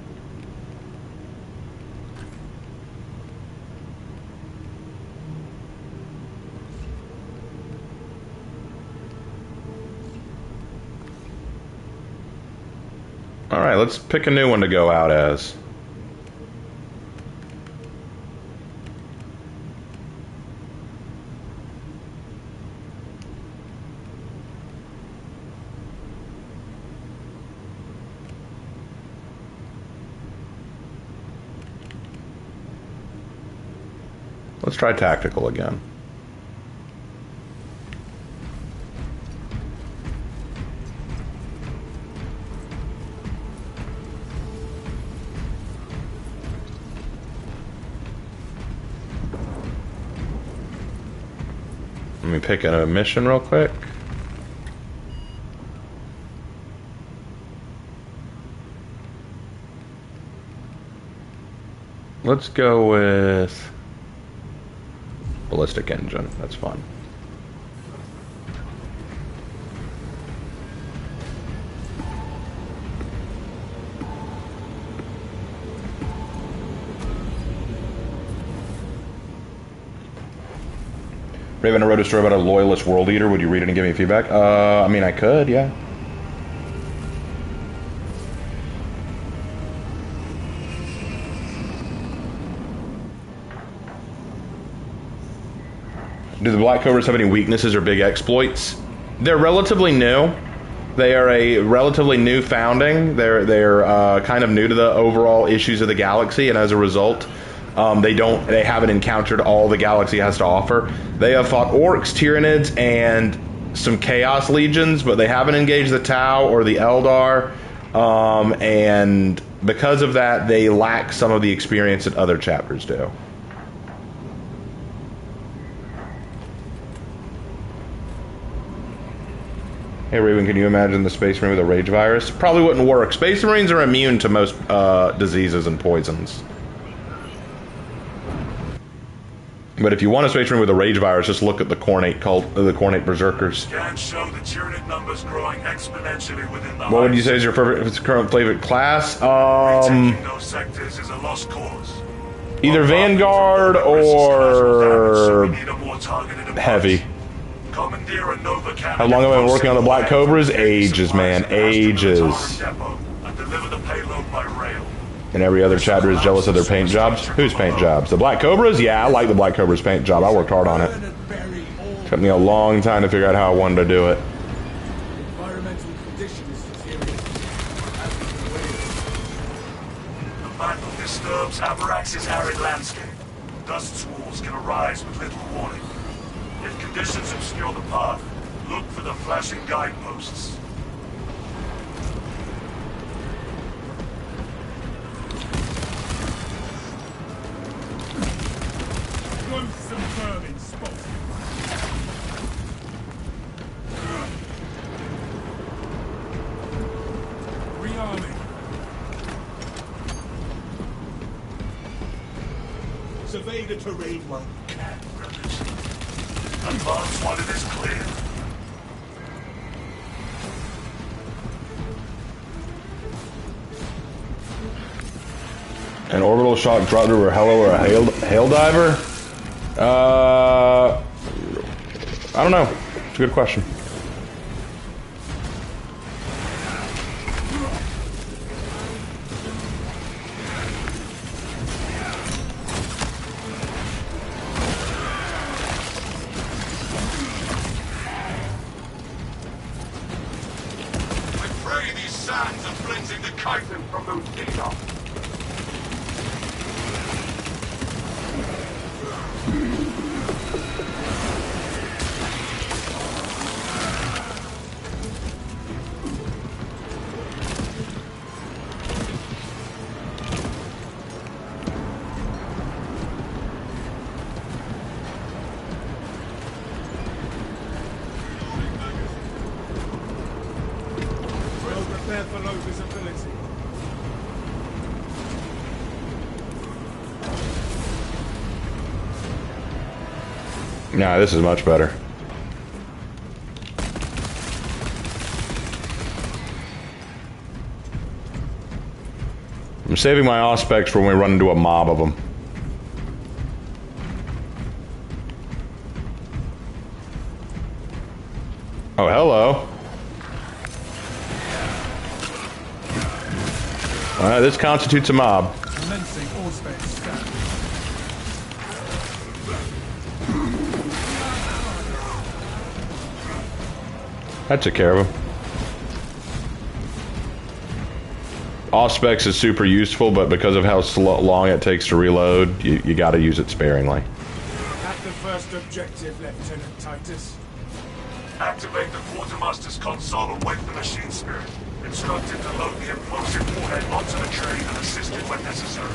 All right, let's pick a new one to go out as. Let's try tactical again. Let me pick a mission real quick. Let's go with ballistic engine. That's fun. Raven, I wrote a story about a loyalist world eater. Would you read it and give me feedback? I mean, I could, yeah. Do the Black Cobras have any weaknesses or big exploits? They're relatively new. They are a relatively new founding. They're kind of new to the overall issues of the galaxy, and as a result, they haven't encountered all the galaxy has to offer. They have fought orcs, Tyranids, and some Chaos Legions, but they haven't engaged the Tau or the Eldar, and because of that, they lack some of the experience that other chapters do. Hey Raven, can you imagine the Space Marine with a rage virus? Probably wouldn't work. Space Marines are immune to most diseases and poisons. But if you want a Space Marine with a rage virus, just look at the Khornate cult, the Khornate Berserkers. Scans show the Tyranid numbers growing exponentially within the. What would you say is your current favorite class? Retaking those sectors is a lost cause. Either Vanguard or Heavy. How long have I been working on the Black Cobras? Ages, man. Ages. And every other chapter is jealous of their paint jobs? Whose paint jobs? The Black Cobras? Yeah, I like the Black Cobras paint job. I worked hard on it. Took me a long time to figure out how I wanted to do it. Environmental conditions deteriorate. The battle disturbs Avarax's arid landscape. Dust squalls can arise with little warning. If conditions obscure the path, look for the flashing guideposts. Loathsome vermin spotted. Rearming. Survey the terrain while you can. Advance while it is clear. An orbital shock drop to a hello or a hail diver? I don't know. It's a good question. I pray these sands are cleansing the chitin from those demons. Well prepared for low visibility. Nah, this is much better. I'm saving my Auspex for when we run into a mob of them. Oh, hello. Alright, this constitutes a mob. Commencing Auspex scan. That took care of him. Auspex is super useful, but because of how long it takes to reload, you gotta use it sparingly. At the first objective, Lieutenant Titus. Activate the quartermaster's console and wake the machine spirit. Instructed to load the implosive warhead onto the train and assist it when necessary.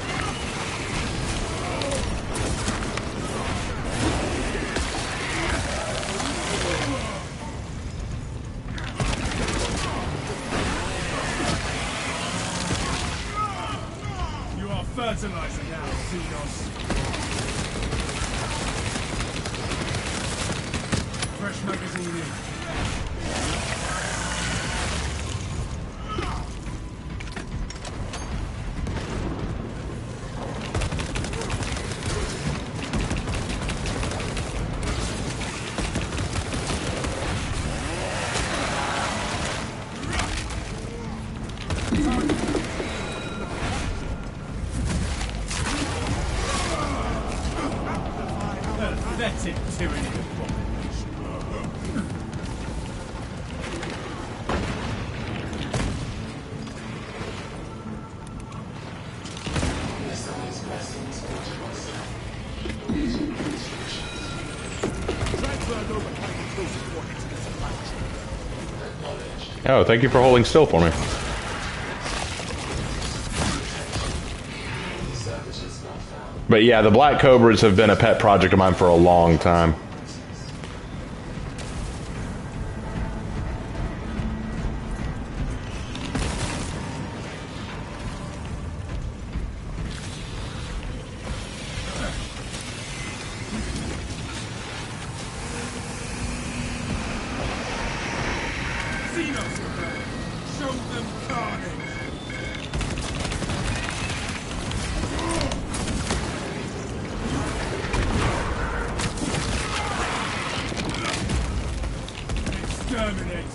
You are fertilizer now, Xenos. Fresh magazine in. Pathetic tyranny of abomination. Oh, thank you for holding still for me. But yeah, the Black Cobras have been a pet project of mine for a long time. Xenos rebel. Show them carnage. Exterminated.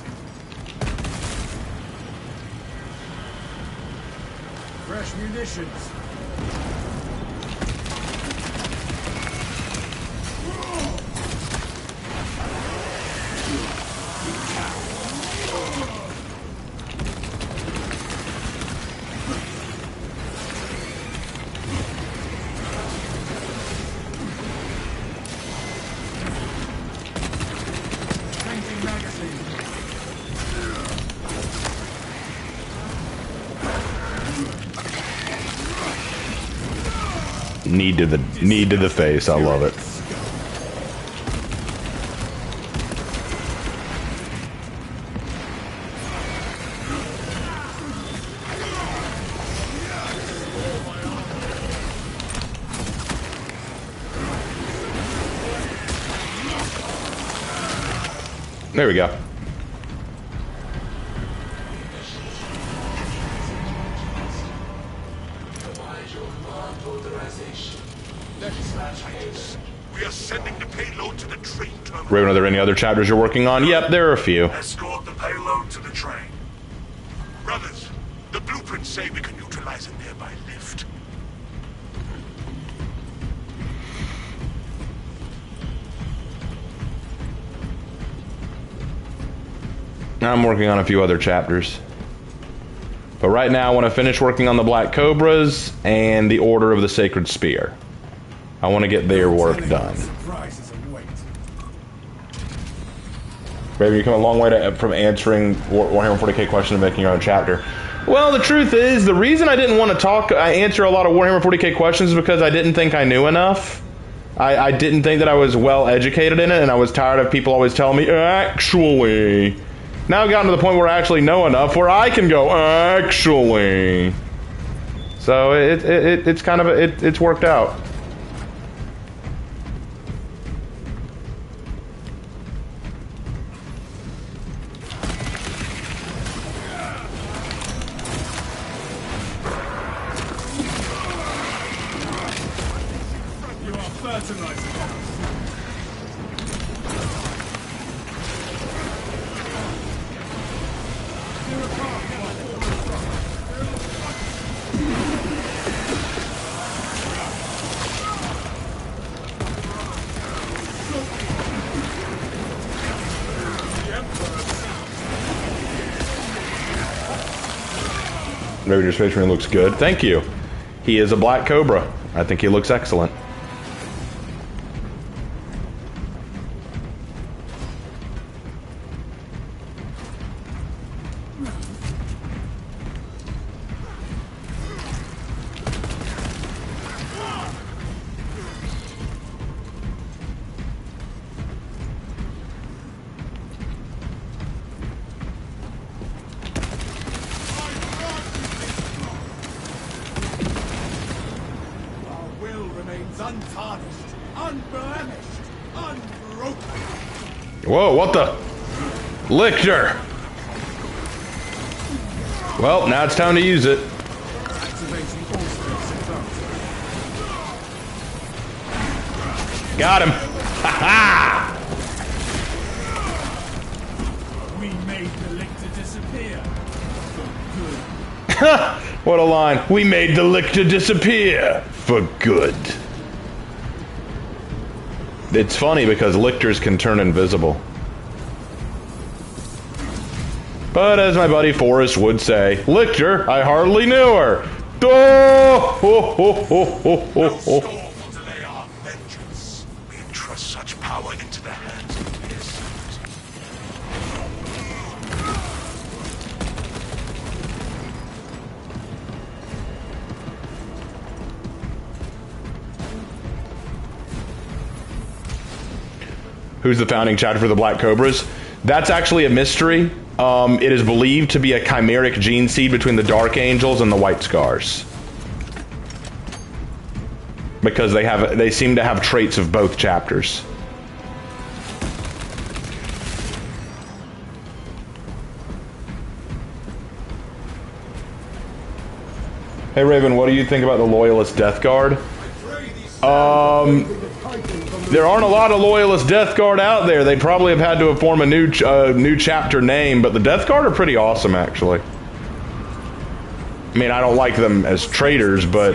Fresh munitions. Knee to the face. I love it. There we go. We are sending the payload to the train terminal. Raven, are there any other chapters you're working on? Yep, there are a few. Escort the payload to the train. Brothers, the blueprints say we can utilize a nearby lift. I'm working on a few other chapters. But right now I want to finish working on the Black Cobras and the Order of the Sacred Spear. I want to get their work done. Raven, you come a long way from answering Warhammer 40k questions and making your own chapter. Well, the truth is, the reason I didn't want to answer a lot of Warhammer 40k questions is because I didn't think I knew enough. I didn't think that I was well educated in it, and I was tired of people always telling me, actually. Now I've gotten to the point where I actually know enough where I can go, actually. So it's kind of, it's worked out. Maybe your Space Marine looks good. Thank you. He is a Black Cobra. I think he looks excellent. Untarnished, unblemished, unbroken. Whoa, what the? Lictor! Well, now it's time to use it. Got him! Ha ha! We made the Lictor disappear. For good. What a line. We made the Lictor disappear. For good. It's funny because lictors can turn invisible. But as my buddy Forrest would say, Lictor, I hardly knew her. Oh, ho, ho, ho, ho, ho, ho. To lay our vengeance. We entrust such power into the hands of this. Who's the founding chapter for the Black Cobras? That's actually a mystery. It is believed to be a chimeric gene seed between the Dark Angels and the White Scars. Because they seem to have traits of both chapters. Hey Raven, what do you think about the Loyalist Death Guard? There aren't a lot of Loyalist Death Guard out there. They probably have had to form a new chapter name, but the Death Guard are pretty awesome, actually. I mean, I don't like them as traitors, but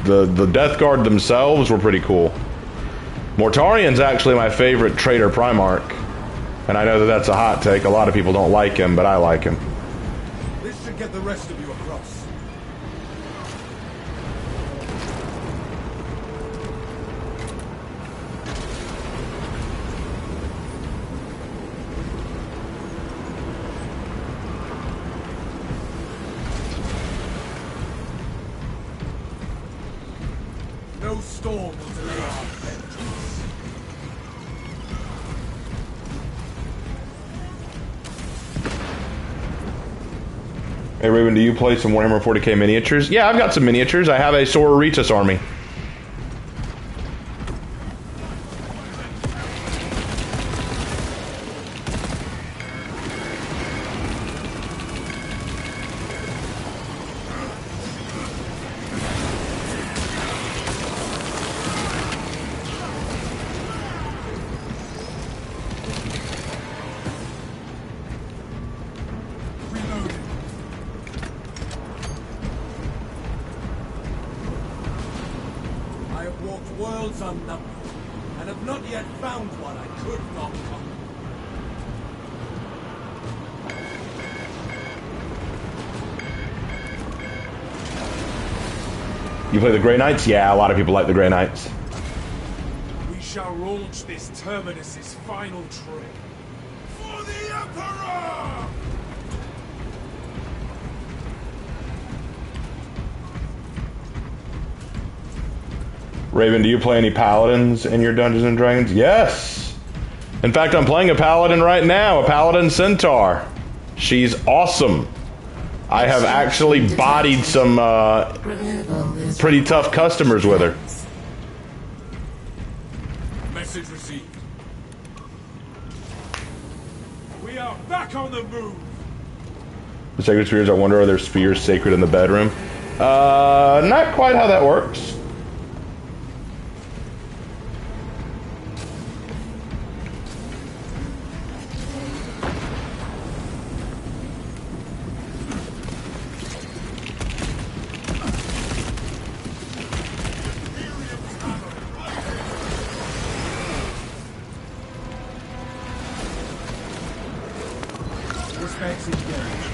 the Death Guard themselves were pretty cool. Mortarian's actually my favorite traitor Primarch, and I know that that's a hot take. A lot of people don't like him, but I like him. This should get the rest of you across. No storm will delay our vengeance. Hey Raven, do you play some Warhammer 40k miniatures? Yeah, I've got some miniatures. I have a Sora Ritus army. I have walked worlds unnumbered, and have not yet found one I could not conquer. You play the Grey Knights? Yeah, a lot of people like the Grey Knights. We shall launch this Terminus's final trip. For the Emperor! Raven, do you play any paladins in your Dungeons and Dragons? Yes! In fact, I'm playing a paladin right now, a paladin centaur. She's awesome. I have actually bodied some pretty tough customers with her. Message received. We are back on the move. The sacred spheres, I wonder, are there spheres sacred in the bedroom? Not quite how that works. Respects engaged.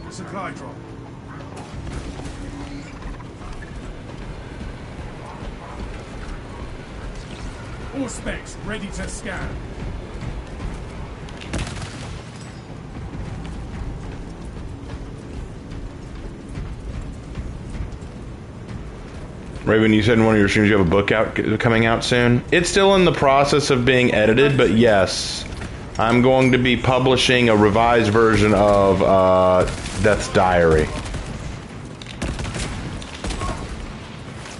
Supply drop. All specs ready to scan. Raven, you said in one of your streams you have a book coming out soon. It's still in the process of being edited, but yes, I'm going to be publishing a revised version of Death's Diary.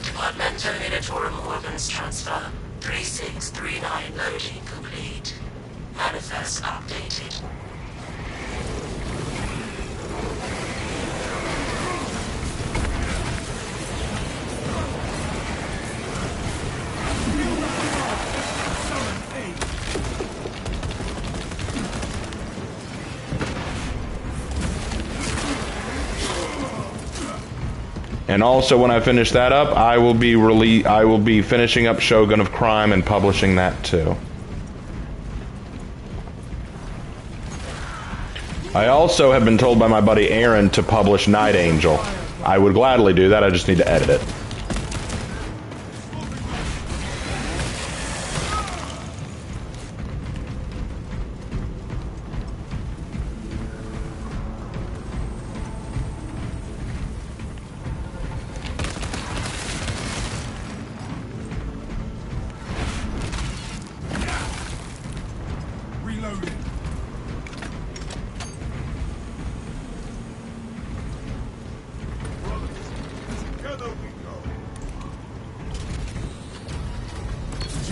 Department Terminatorium Weapons Transfer 3639 loading complete. Manifest updated. And also, when I finish that up, I will be finishing up Shogun of Crime and publishing that too. I also have been told by my buddy Aaron to publish Night Angel. I would gladly do that, I just need to edit it.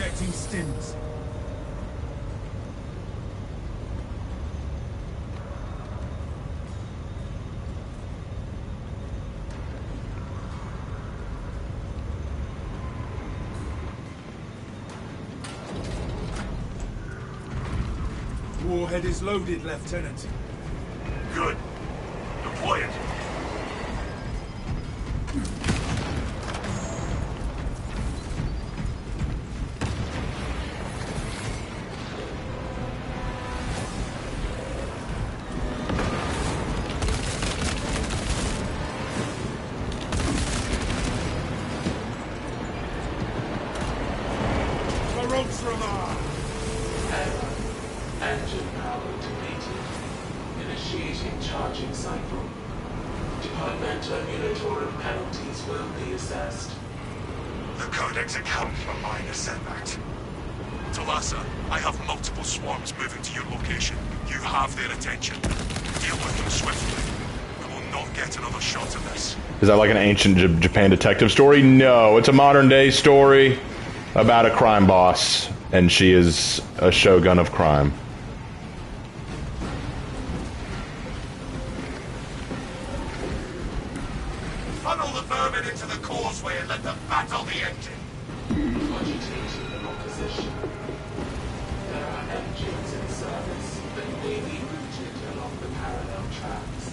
Injecting stims. Warhead is loaded, Lieutenant. Good. Deploy it. Engine power depleted. Initiating charging cycle. Departmental Munitorum penalties will be assessed. The Codex accounts for minor setbacks. Talassa, I have multiple swarms moving to your location. You have their attention. Deal with them swiftly. We will not get another shot at this. Is that like an ancient Japan detective story? No, it's a modern day story about a crime boss, and she is a shogun of crime. Funnel the vermin into the causeway and let them battle the engine. Cogitating opposition. There are engines in service that may be routed along the parallel tracks.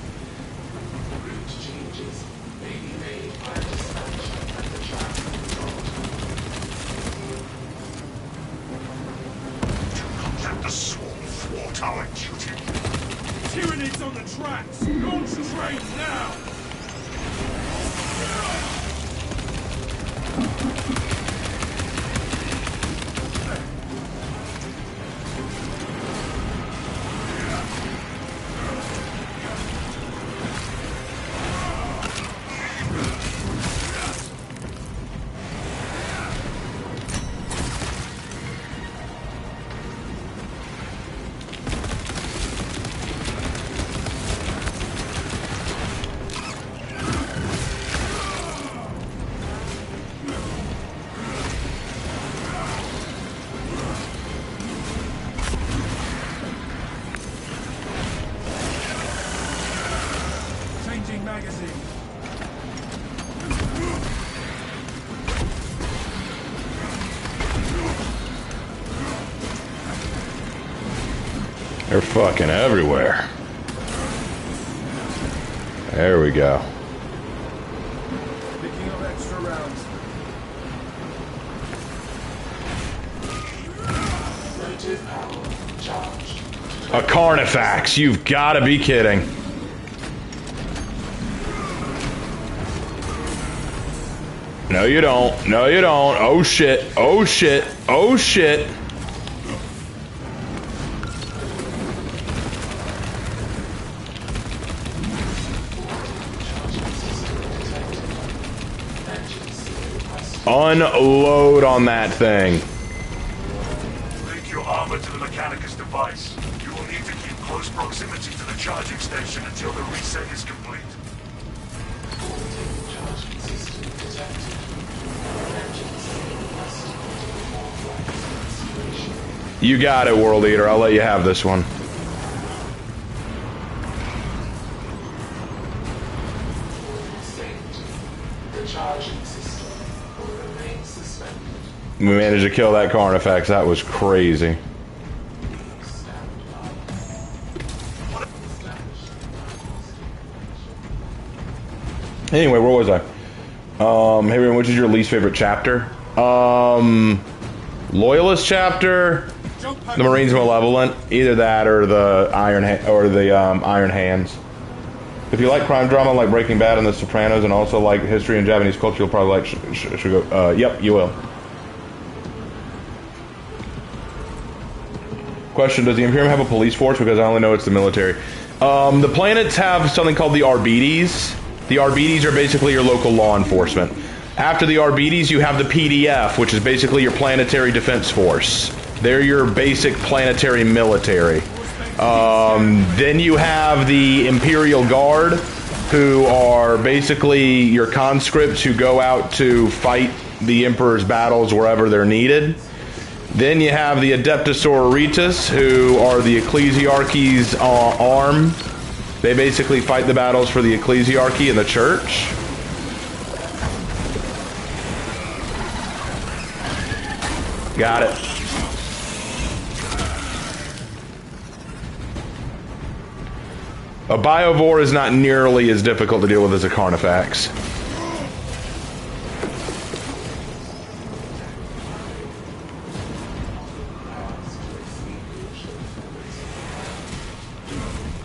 Route changes may be made by dispatcher at the track control. Do not let the swarm thwart our duty. Tyranids on the tracks! Launch train now! Changing magazine. They're fucking everywhere. There we go. Picking up extra rounds. Motive power charged. A Carnifex, you've got to be kidding. No, you don't. No, you don't. Oh, shit. Oh, shit. Oh, shit. Unload on that thing. Link your armor to the Mechanicus device. You will need to keep close proximity to the charging station until the reset is complete. Charging system detected. Engines must situation. You got it, World Eater. I'll let you have this one. Safety. The charging system will remain suspended. We managed to kill that Carnifex. That was crazy. Stand by. Anyway, where was I? Hey, everyone, which is your least favorite chapter? Loyalist chapter, the Marines Malevolent, either that or the Iron Hands. If you like crime drama like Breaking Bad and The Sopranos, and also like history and Japanese culture, you'll probably like yep, you will. Question: does the Imperium have a police force? Because I only know it's the military. The planets have something called the Arbites. The Arbites are basically your local law enforcement. After the Arbites, you have the PDF, which is basically your planetary defense force. They're your basic planetary military. Then you have the Imperial Guard, who are basically your conscripts who go out to fight the Emperor's battles wherever they're needed. Then you have the Adeptus Sororitas, who are the Ecclesiarchy's arm. They basically fight the battles for the Ecclesiarchy and the church. Got it. A Biovore is not nearly as difficult to deal with as a Carnifex.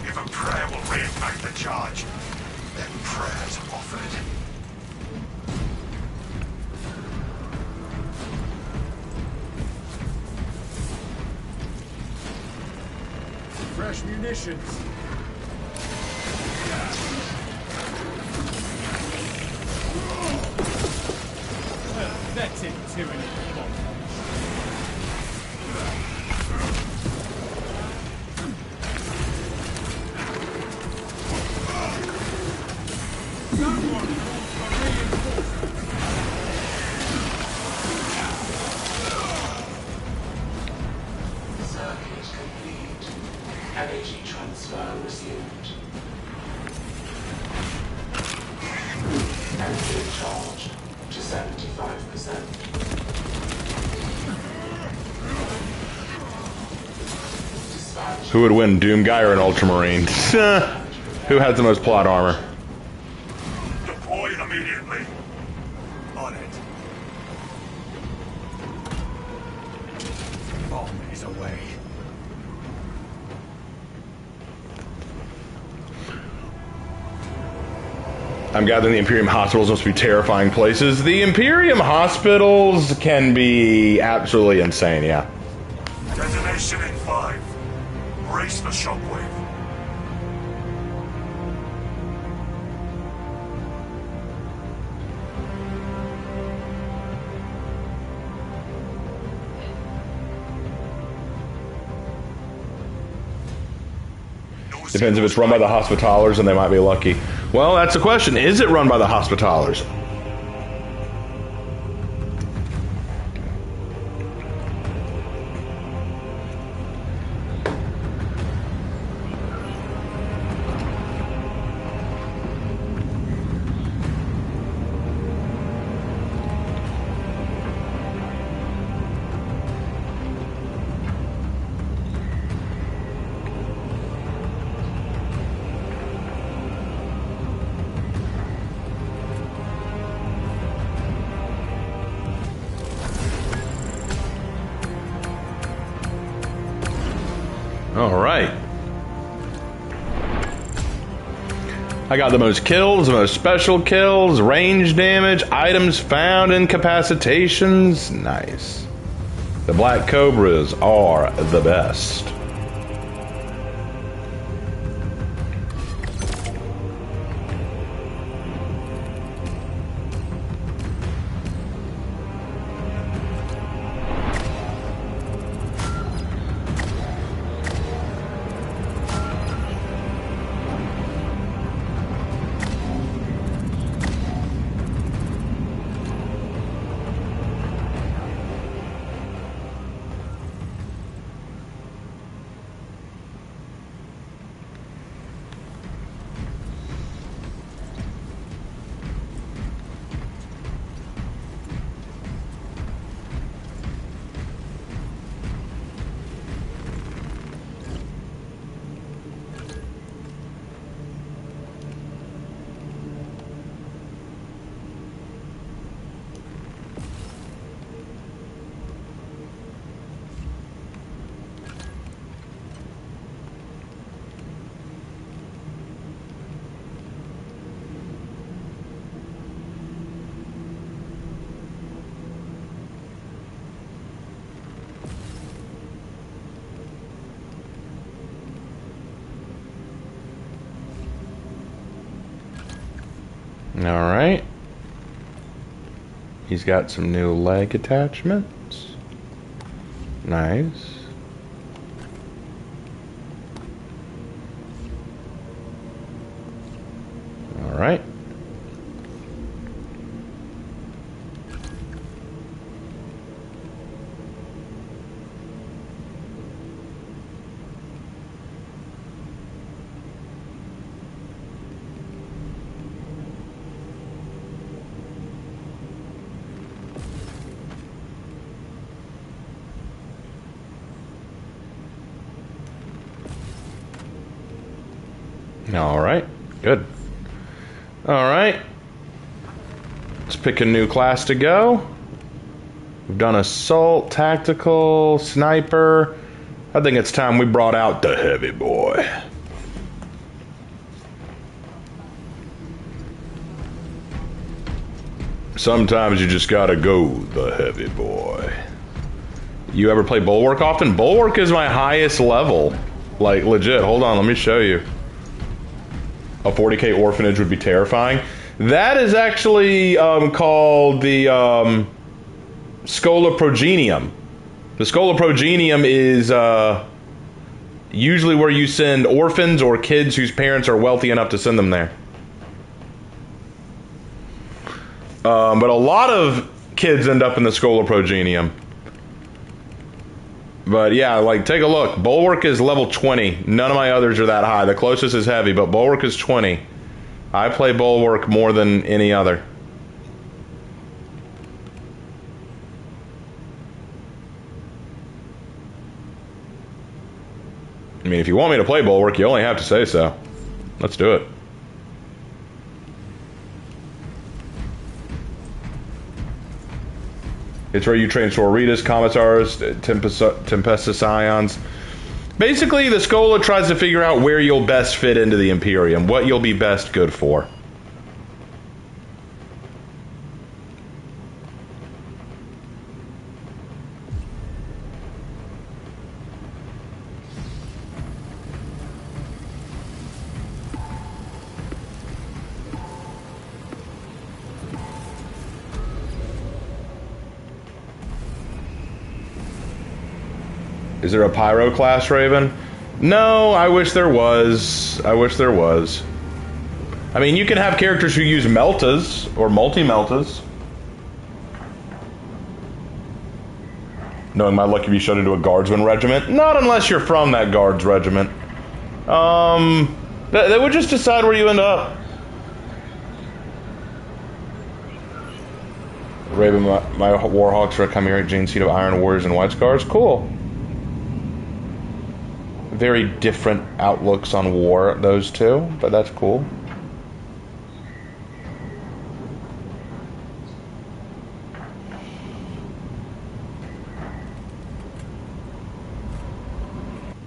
If a prayer will reignite the charge, then prayers offered. Fresh munitions. That's it, tyranny. Circuit complete. Energy transfer resumed. Engine charged to 75%. Dispatch. Who would win, Doomguy or an Ultramarine? Who has the most plot armor? Deploy immediately. On it. Bomb is away. I'm gathering the Imperium hospitals must be terrifying places. The Imperium hospitals can be absolutely insane, yeah. Detonation in 5. Brace the shockwave. Depends if it's run by the Hospitallers, and they might be lucky. Well, that's the question. Is it run by the Hospitallers? Alright. I got the most kills, the most special kills, range damage, items found, incapacitations. Nice. The Black Cobras are the best. Alright. He's got some new leg attachments. Nice. Alright. Alright, good. Alright. Let's pick a new class to go. We've done assault, tactical, sniper. I think it's time we brought out the heavy boy. Sometimes you just gotta go the heavy boy. You ever play Bulwark often? Bulwark is my highest level. Like, legit. Hold on, let me show you. A 40k orphanage would be terrifying. That is actually called the Schola Progenium. The Schola Progenium is usually where you send orphans or kids whose parents are wealthy enough to send them there. But a lot of kids end up in the Schola Progenium. But yeah, like, take a look. Bulwark is level 20. None of my others are that high. The closest is heavy, but Bulwark is 20. I play Bulwark more than any other. I mean, if you want me to play Bulwark, you only have to say so. Let's do it. It's where you train Sororitas, Commissars, Tempestus Scions. Basically, the Schola tries to figure out where you'll best fit into the Imperium, what you'll be best good for. Is there a Pyro class, Raven? No, I wish there was. I wish there was. I mean, you can have characters who use Meltas or multi-Meltas. Knowing my luck, you'd be shut into a Guardsman regiment. Not unless you're from that Guards regiment. They would just decide where you end up. Raven, my Warhawks are a Chimeric Gene Seed of Iron Warriors and White Scars. Cool. Very different outlooks on war, those two, but that's cool.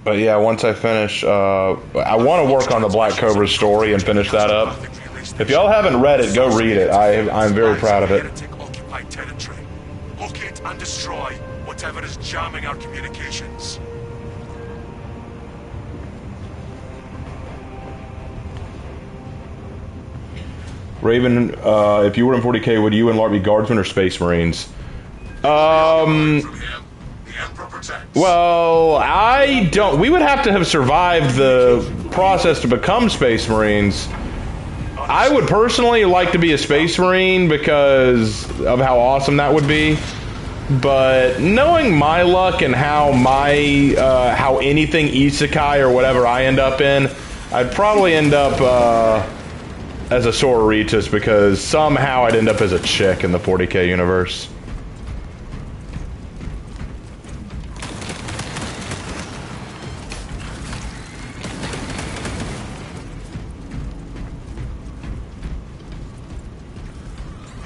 But yeah, once I finish, I want to work on the Black Cobra story and finish that up. If y'all haven't read it, go read it. I'm very proud of it. Locate and destroy whatever is jamming our communications. Raven, if you were in 40k, would you and Lark be Guardsmen or Space Marines? Well, I don't. We would have to have survived the process to become Space Marines. I would personally like to be a Space Marine because of how awesome that would be. But knowing my luck and how how anything isekai or whatever I end up in, I'd probably end up as a Sororitas because somehow I'd end up as a chick in the 40k universe.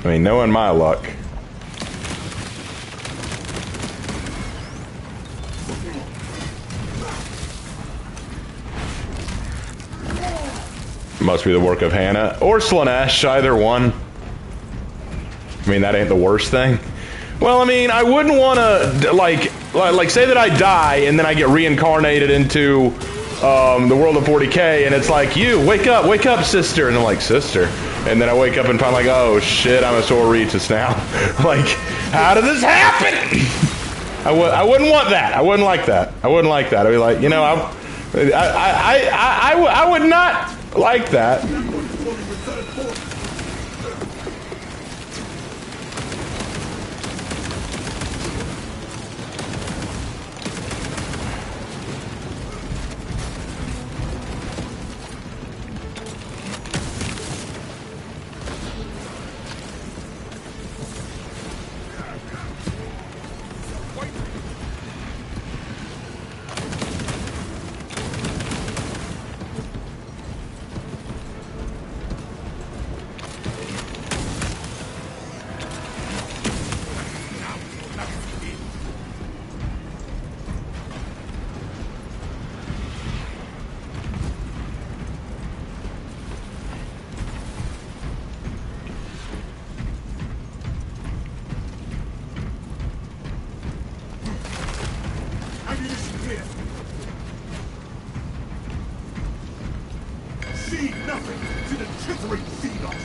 I mean, knowing my luck. Must be the work of Hannah or Slaanesh, either one. I mean, that ain't the worst thing. Well, I mean, I wouldn't want to like say that I die and then I get reincarnated into the world of 40k, and it's like, you wake up, sister, and I'm like, sister, and then I wake up and find like, oh shit, I'm a Sororitas now. Like, how did this happen? I wouldn't want that. I wouldn't like that. I wouldn't like that. I'd be like, you know, I would not like that. Ammunition here. See nothing to the chittering Xenos.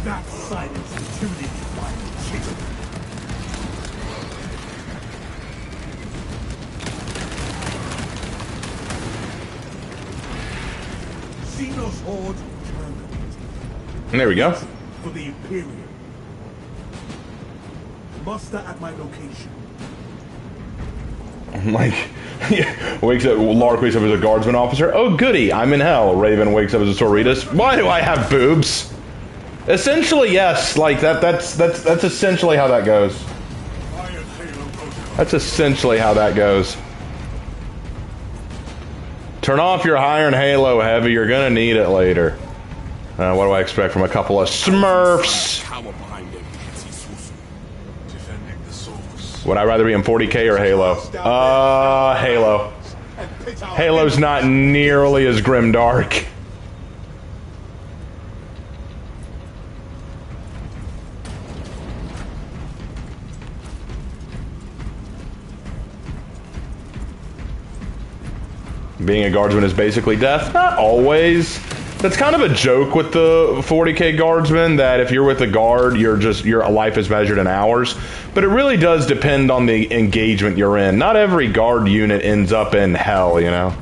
That silence intimidated my chicken. Xenos Horde terminated. There we go. For the Imperium. Muster at my location. Like, wakes up. Lark wakes up as a guardsman officer. Oh, goody! I'm in hell. Raven wakes up as a Sauritas. Why do I have boobs? Essentially, yes. Like that's essentially how that goes. That's essentially how that goes. Turn off your Iron Halo, Heavy. You're gonna need it later. What do I expect from a couple of Smurfs? Would I rather be in 40K or Halo? Halo. Halo's not nearly as grimdark. Being a guardsman is basically death. Not always. That's kind of a joke with the 40K guardsmen, that if you're with the guard, your life is measured in hours. But it really does depend on the engagement you're in. Not every guard unit ends up in hell, you know?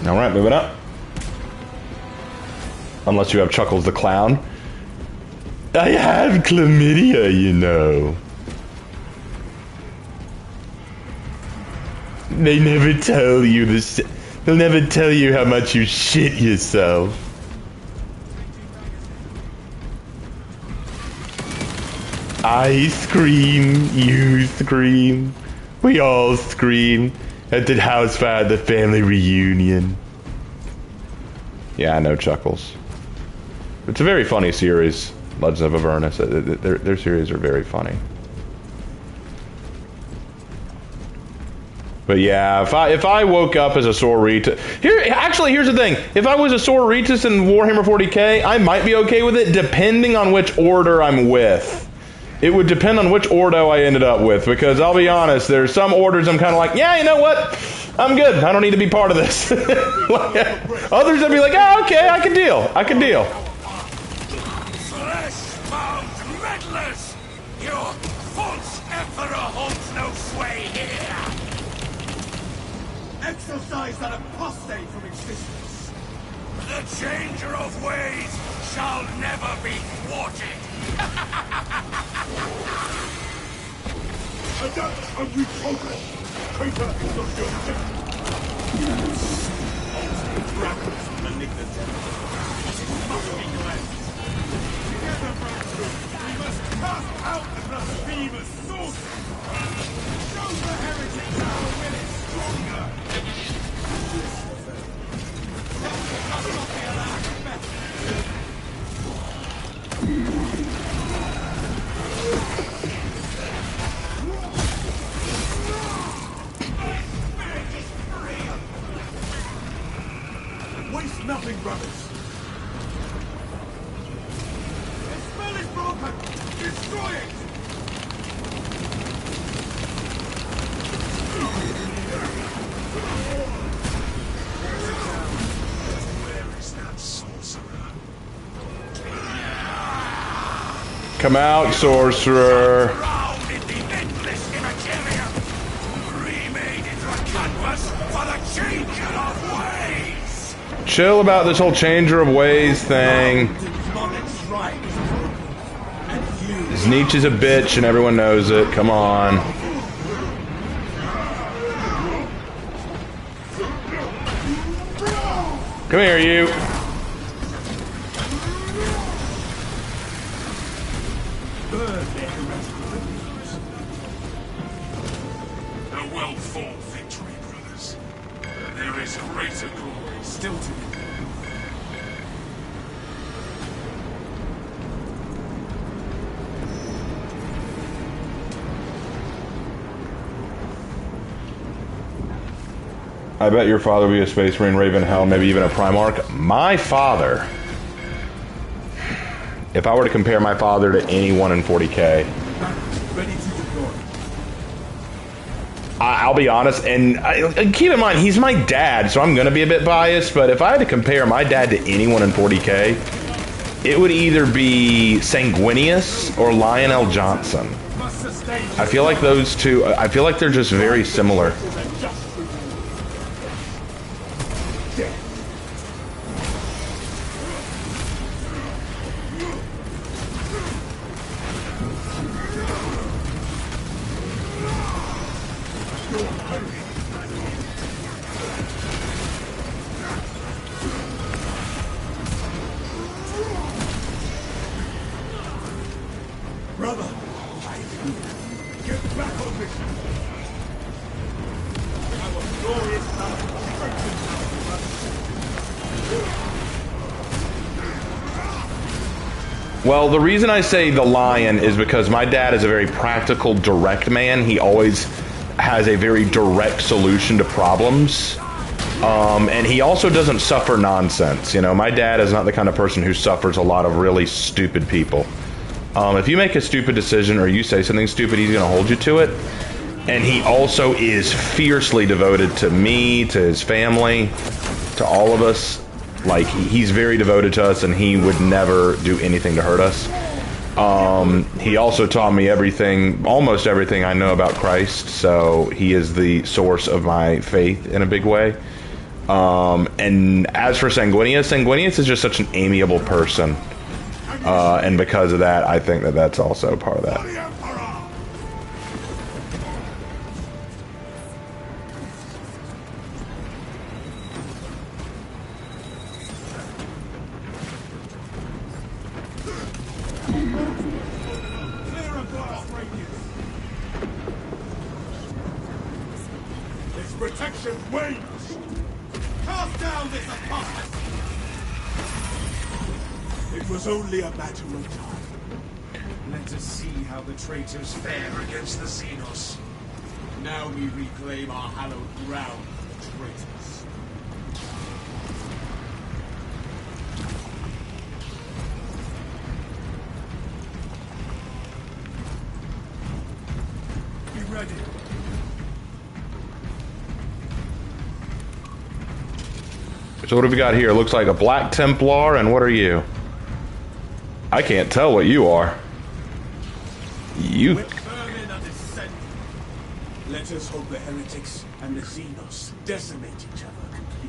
Alright, moving up. Unless you have Chuckles the Clown. I have chlamydia, you know. They never tell you this. They'll never tell you how much you shit yourself. I scream, you scream, we all scream at the house fire, the family reunion. Yeah, I know, Chuckles. It's a very funny series, Legends of Avernus. Their series are very funny. But yeah, if I woke up as a Sauritas... Here's the thing. If I was a Sauritas in Warhammer 40K, I might be okay with it, depending on which order I'm with. It would depend on which Ordo I ended up with, because I'll be honest, there's some orders I'm kind of like, yeah, you know what? I'm good. I don't need to be part of this. Others I'd be like, oh, okay, I can deal. I can deal. Flesh-bound meddlers! Your false emperor holds no sway here! Exorcise that apostate from existence. The changer of ways shall never be thwarted! Adapt and refocus! Traitor is not your death! Grapples malignant energy. It must be cleansed. Together, brothers, we must cast out the blasphemous sorcerer! Show the heretics our will is stronger! Must not be allowed to mess. Waste nothing, brothers! The spell is broken! Destroy it! Where is that sorcerer? Come out, sorcerer. Drowned in the endless immaterial! Remade into a canvas for the changer of ways! Chill about this whole changer of ways thing. Nietzsche's a bitch and everyone knows it. Come on. Come here, you. A well-fought victory, brothers. There is greater glory still to be. I bet your father would be a Space Marine, Raven Hell, maybe even a Primarch. My father, if I were to compare my father to anyone in 40K, Ready to deploy. I'll be honest, and keep in mind, he's my dad, so I'm going to be a bit biased, but if I had to compare my dad to anyone in 40K, it would either be Sanguinius or Lionel Johnson. I feel like those two, I feel like they're just very similar. Brother! Get back on this! Our glorious life strengthens our Well, the reason I say the lion is because my dad is a very practical, direct man. He always has a very direct solution to problems. And he also doesn't suffer nonsense. You know, my dad is not the kind of person who suffers a lot of really stupid people. If you make a stupid decision or you say something stupid, he's going to hold you to it. And he also is fiercely devoted to me, to his family, to all of us. Like, he's very devoted to us, and he would never do anything to hurt us. He also taught me everything, almost everything I know about Christ, so he is the source of my faith in a big way. And as for Sanguinius, Sanguinius is just such an amiable person. And because of that, I think that that's also part of that. Its protection wanes! Cast down this apostasy! It was only a matter of time. Let us see how the traitors fare against the Xenos. Now we reclaim our hallowed ground from the traitors. Be ready. So what have we got here? Looks like a Black Templar, and what are you? I can't tell what you are. You... Vermin are descending. Let us hope the heretics and the Xenos decimate each other completely.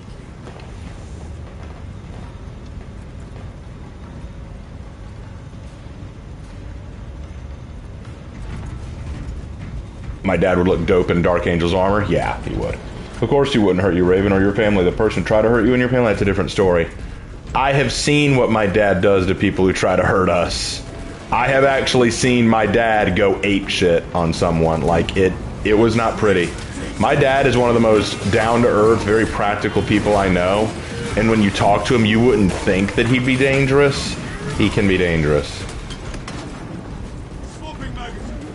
My dad would look dope in Dark Angel's armor? Yeah, he would. Of course he wouldn't hurt you, Raven, or your family. The person who tried to hurt you and your family, that's a different story. I have seen what my dad does to people who try to hurt us. I have actually seen my dad go ape shit on someone. Like, it was not pretty. My dad is one of the most down-to-earth, very practical people I know. And when you talk to him, you wouldn't think that he'd be dangerous. He can be dangerous. Swapping magazine.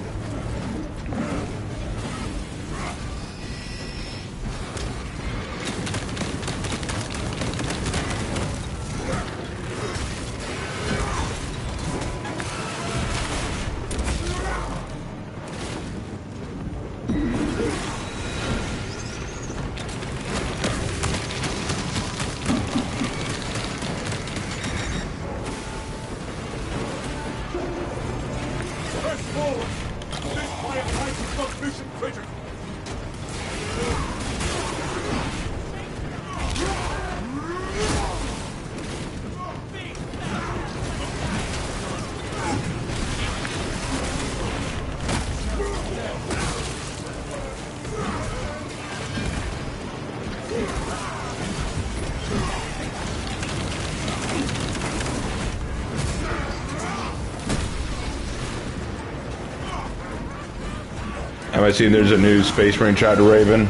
Press forward. This quiet light is not mission critical. Have I seen there's a new Space Marine chapter, Raven?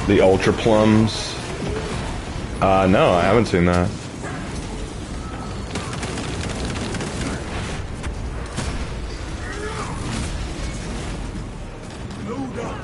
The Ultra Plums? No, I haven't seen that. Load up.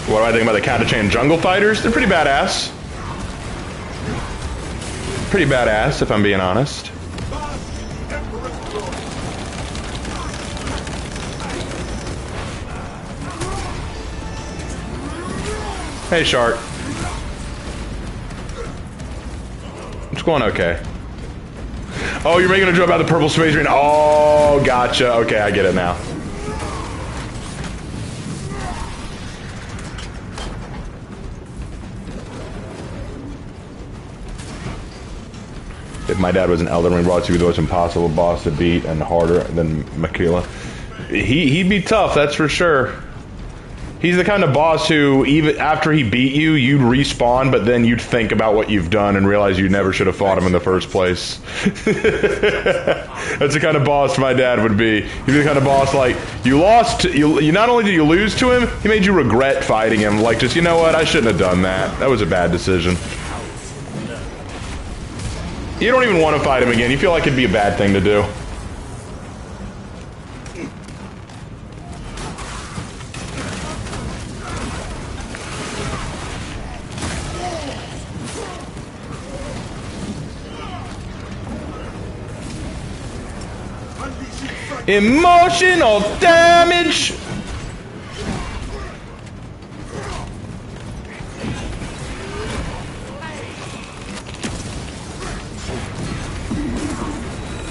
What do I think about the Catachan Jungle Fighters? They're pretty badass. Pretty badass, if I'm being honest. Hey, Shark. It's going okay. Oh, you're making a joke about the purple space marine. Oh, gotcha. Okay, I get it now. If my dad was an Elden Ring boss, he'd be the most impossible boss to beat and harder than Makila. He'd be tough, that's for sure. He's the kind of boss who, even after he beat you, you'd respawn, but then you'd think about what you've done and realize you never should have fought him in the first place. That's the kind of boss my dad would be. He'd be the kind of boss like, you lost, you not only did you lose to him, he made you regret fighting him. Like, just, you know what, I shouldn't have done that. That was a bad decision. You don't even want to fight him again. You feel like it'd be a bad thing to do. Emotional damage!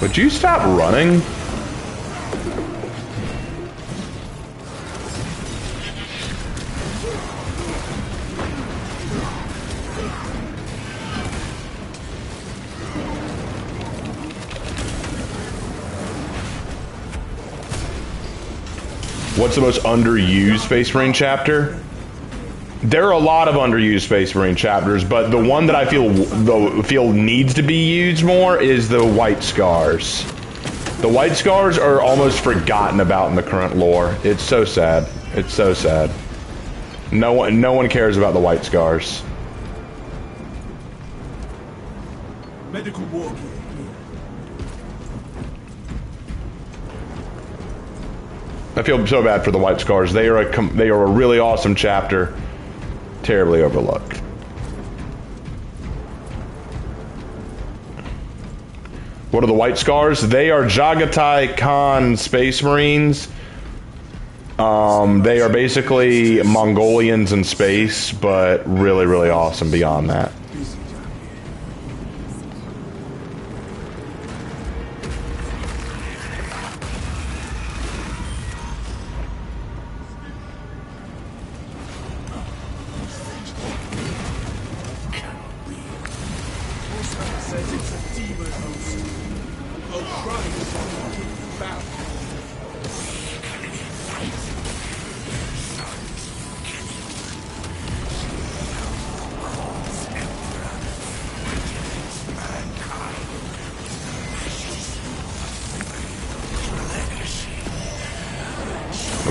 Would you stop running? What's the most underused Space Marine chapter? There are a lot of underused Space Marine chapters, but the one that I feel needs to be used more is the White Scars. The White Scars are almost forgotten about in the current lore. It's so sad. It's so sad. No one cares about the White Scars. Medical war gear here. I feel so bad for the White Scars. They are a really awesome chapter, terribly overlooked. What are the White Scars? They are Jagatai Khan Space Marines. They are basically Mongolians in space, but really, really awesome beyond that.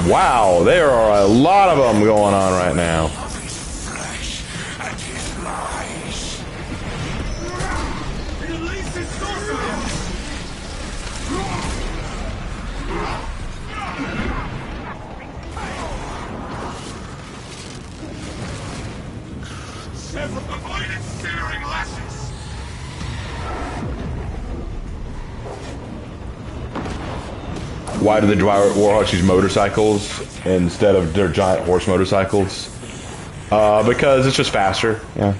Wow, there are a lot of them going on right now. Why do the Warhawks use motorcycles instead of their giant horse motorcycles? Because it's just faster, yeah.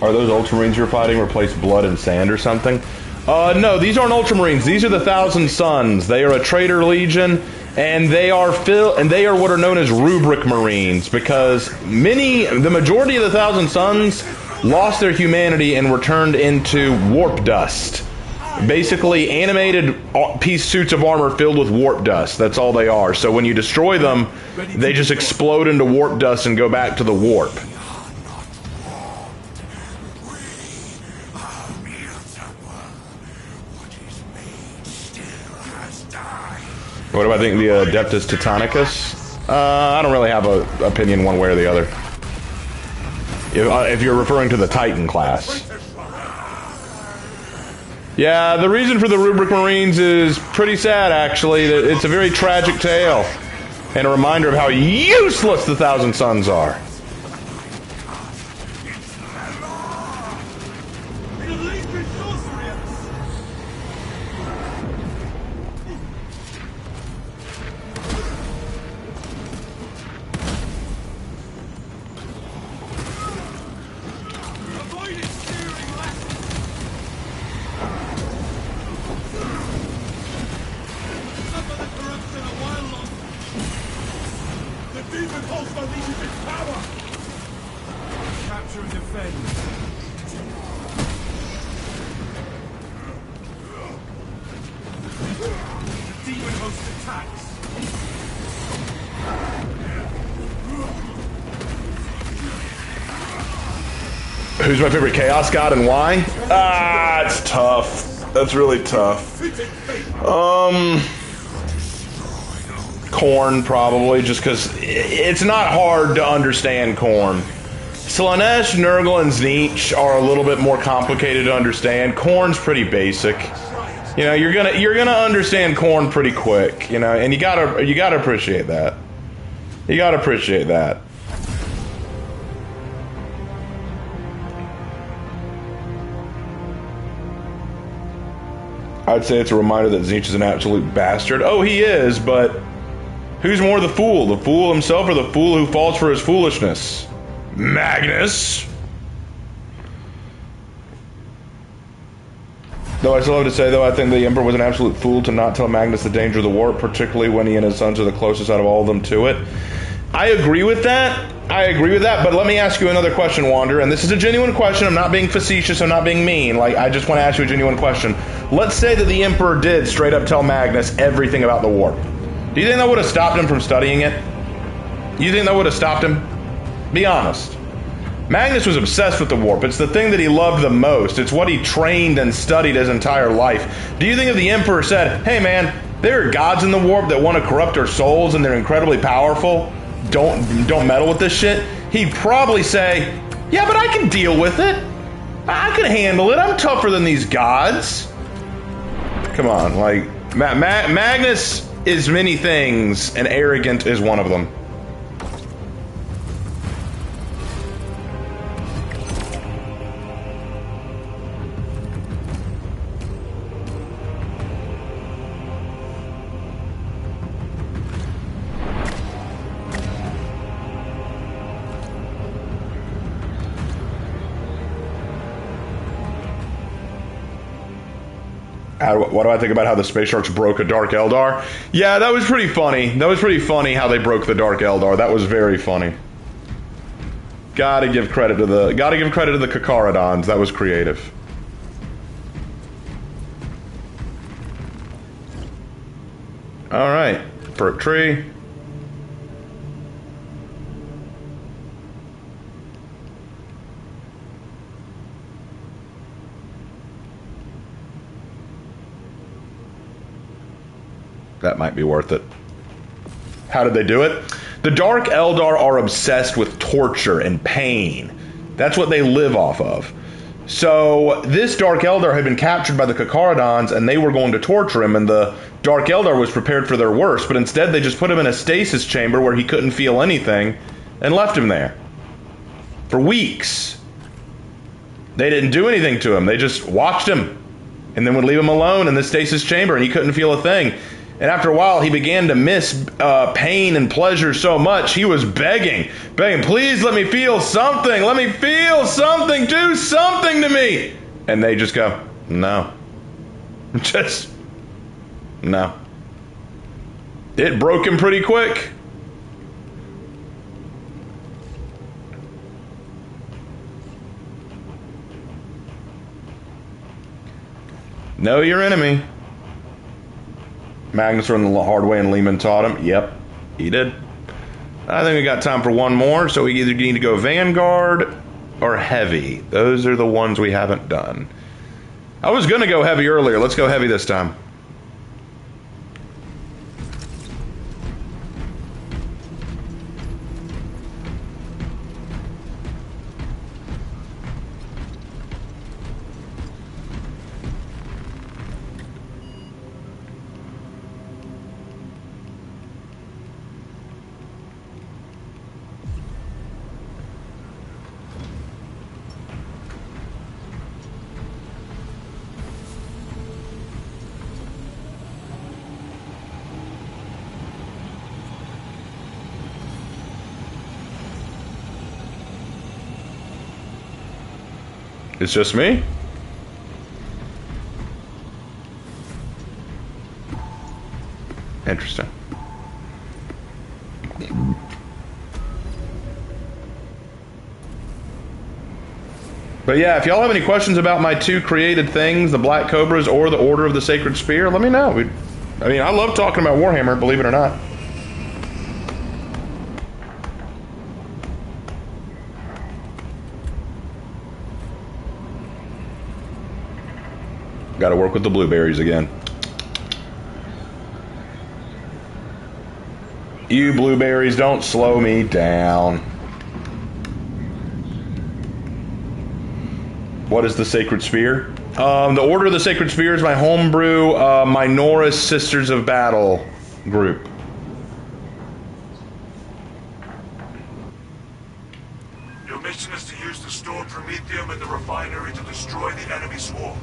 Are those Ultramarines you're fighting replace Blood and Sand or something? No, these aren't Ultramarines. These are the Thousand Sons. They are a traitor legion, and they are what are known as Rubric Marines, because the majority of the Thousand Sons lost their humanity and were turned into warp dust. Basically, animated piece suits of armor filled with warp dust. That's all they are. So when you destroy them, they just explode into warp dust and go back to the warp. What do I think of the Adeptus Titanicus? I don't really have an opinion one way or the other. If you're referring to the Titan class. Yeah, the reason for the Rubric Marines is pretty sad, actually. It's a very tragic tale. And a reminder of how useless the Thousand Sons are. Who's my favorite Chaos God and why? Ah, it's tough. That's really tough. Khorne, probably, just because it's not hard to understand Khorne. Slaanesh, Nurgle, and Tzeentch are a little bit more complicated to understand. Khorne's pretty basic. You know, you're gonna understand Khorne pretty quick. You know, and you gotta appreciate that. You gotta appreciate that. I'd say it's a reminder that Tzeentch is an absolute bastard. Oh, he is, but who's more the fool? The fool himself or the fool who falls for his foolishness? Magnus! Though I still have to say, though, I think the Emperor was an absolute fool to not tell Magnus the danger of the warp, particularly when he and his sons are the closest out of all of them to it. I agree with that. But let me ask you another question, Wander, and this is a genuine question. I'm not being facetious. I'm not being mean. Like, I just want to ask you a genuine question. Let's say that the Emperor did straight up tell Magnus everything about the warp. Do you think that would have stopped him from studying it? You think that would have stopped him? Be honest. Magnus was obsessed with the warp. It's the thing that he loved the most. It's what he trained and studied his entire life. Do you think if the Emperor said, hey man, there are gods in the warp that want to corrupt our souls and they're incredibly powerful, don't meddle with this shit, he'd probably say, yeah, but I can deal with it. I can handle it. I'm tougher than these gods. Come on, like, Magnus is many things, and arrogant is one of them. What do I think about how the Space Sharks broke a Dark Eldar? Yeah, that was pretty funny. That was pretty funny how they broke the Dark Eldar. That was very funny. Gotta give credit to the Kakaradons. That was creative. All right, perk tree. That might be worth it. How did they do it? The Dark Eldar are obsessed with torture and pain. That's what they live off of. So this Dark Eldar had been captured by the Kakaradons and they were going to torture him, and the Dark Eldar was prepared for their worst, but instead they just put him in a stasis chamber where he couldn't feel anything and left him there for weeks. They didn't do anything to him. They just watched him and then would leave him alone in the stasis chamber and he couldn't feel a thing. And after a while, he began to miss pain and pleasure so much, he was begging, please let me feel something, do something to me. And they just go, no. Just, no. It broke him pretty quick. Know your enemy. Magnus learned the hard way and Lehman taught him. Yep, he did. I think we got time for one more, so we either need to go Vanguard or Heavy. Those are the ones we haven't done. I was going to go Heavy earlier. Let's go Heavy this time. It's just me? Interesting. But yeah, if y'all have any questions about my two created things, the Black Cobras or the Order of the Sacred Spear, let me know. I mean, I love talking about Warhammer, believe it or not. Got to work with the blueberries again. You blueberries, don't slow me down. What is the Sacred Spear? The Order of the Sacred Spear is my homebrew Minoris Sisters of Battle group. Your mission is to use the stored Promethium in the refinery to destroy the enemy swarm.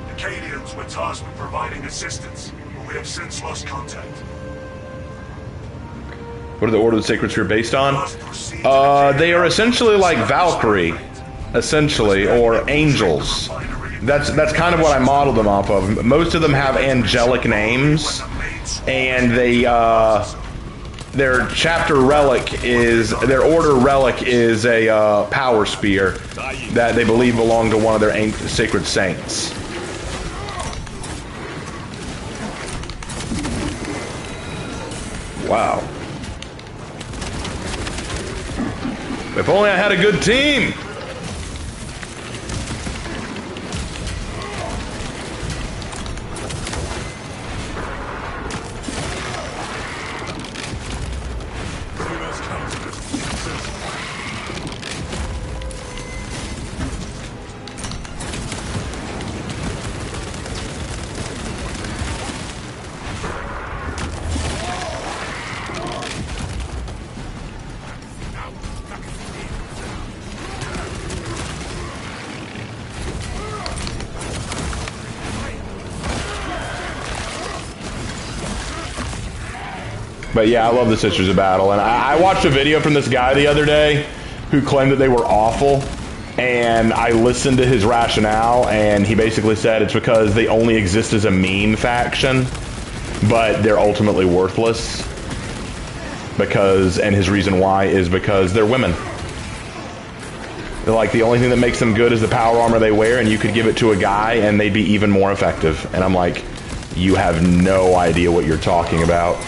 The Cadians were tasked with providing assistance, but we have since lost contact. What are the Order of the Sacred Spear based on? They are essentially like Valkyrie, essentially, or angels. That's kind of what I modeled them off of. Most of them have angelic names, and they their chapter relic is their order relic is a power spear that they believe belonged to one of their sacred saints. Wow. If only I had a good team. But yeah, I love the Sisters of Battle, and I watched a video from this guy the other day who claimed that they were awful, and I listened to his rationale, and he basically said it's because they only exist as a meme faction, but they're ultimately worthless, and his reason why is because they're women. They're like, the only thing that makes them good is the power armor they wear, and you could give it to a guy and they'd be even more effective. And I'm like, you have no idea what you're talking about.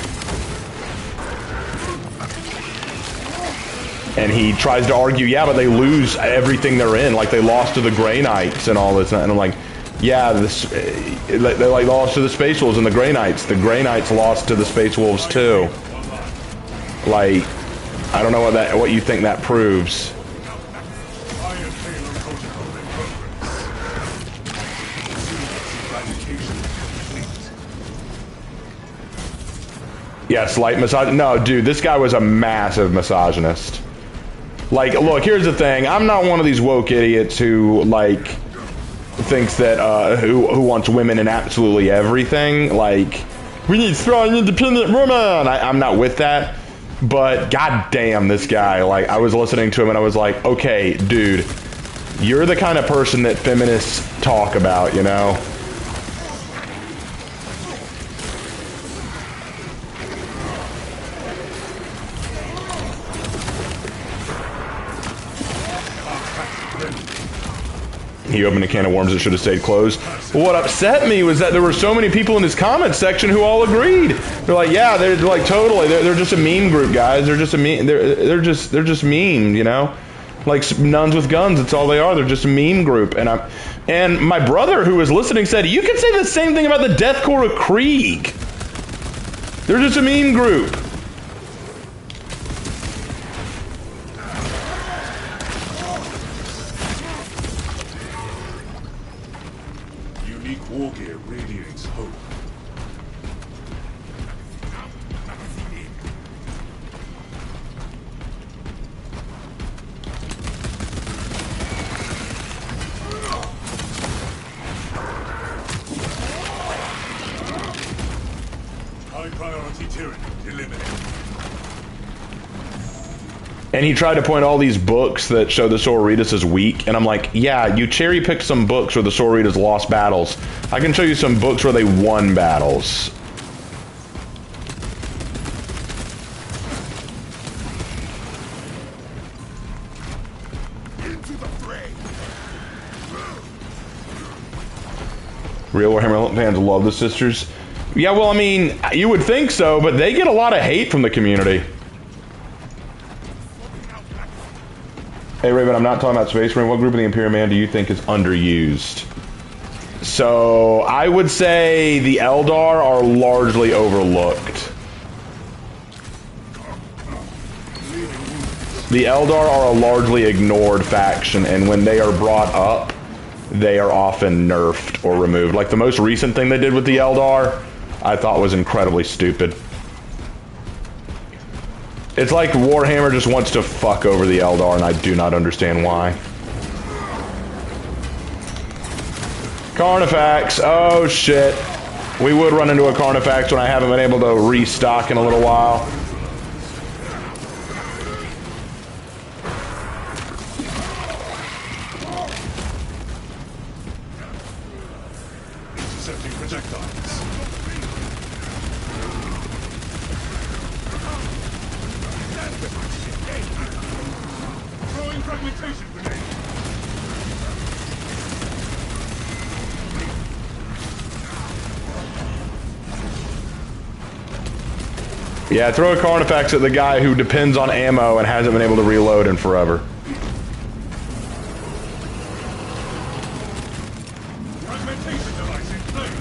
And he tries to argue, yeah, but they lose everything they're in. Like, they lost to the Grey Knights and all this. And I'm like, yeah, they like lost to the Space Wolves and the Grey Knights. The Grey Knights lost to the Space Wolves too. Like, I don't know what you think that proves. Yeah, slight misogynist. No, dude, this guy was a massive misogynist. Like, look, here's the thing. I'm not one of these woke idiots who, like, thinks that, who wants women in absolutely everything. Like, we need strong, independent women. I'm not with that. But, goddamn, this guy, like, I was listening to him and I was like, okay, dude, you're the kind of person that feminists talk about, you know? He opened a can of worms that should have stayed closed. Well, what upset me was that there were so many people in his comments section who all agreed. They're like, yeah, they're like totally. They're just a meme group, guys. They're just a meme. They're just meme, you know, like nuns with guns. That's all they are. They're just a meme group. And my brother who was listening said, you could say the same thing about the Death Corps of Krieg. They're just a meme group. War gear radiates hope. High priority tyranny eliminated. And he tried to point all these books that show the Sororitas as weak, and I'm like, yeah, you cherry-picked some books where the Sororitas lost battles. I can show you some books where they won battles. Into the fray. Real Warhammer fans love the Sisters. Yeah, well, I mean, you would think so, but they get a lot of hate from the community. Hey, Raven, I'm not talking about Space Marine. What group of the Imperial Man do you think is underused? So, I would say the Eldar are largely overlooked. The Eldar are a largely ignored faction, and when they are brought up, they are often nerfed or removed. Like, the most recent thing they did with the Eldar, I thought was incredibly stupid. It's like Warhammer just wants to fuck over the Eldar, and I do not understand why. Carnifex. Oh, shit. We would run into a Carnifex when I haven't been able to restock in a little while. Fragmentation grenade! Yeah, throw a Carnifex at the guy who depends on ammo and hasn't been able to reload in forever. Fragmentation device in place!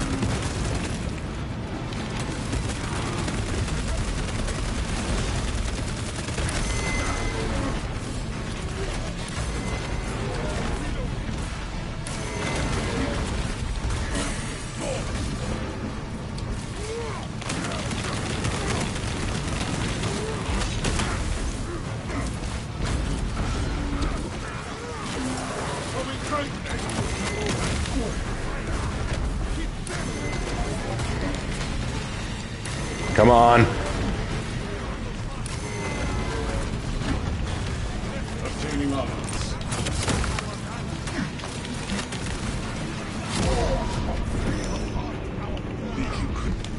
Throwing frag grenade! Come on. Obtaining armaments. Leaking critical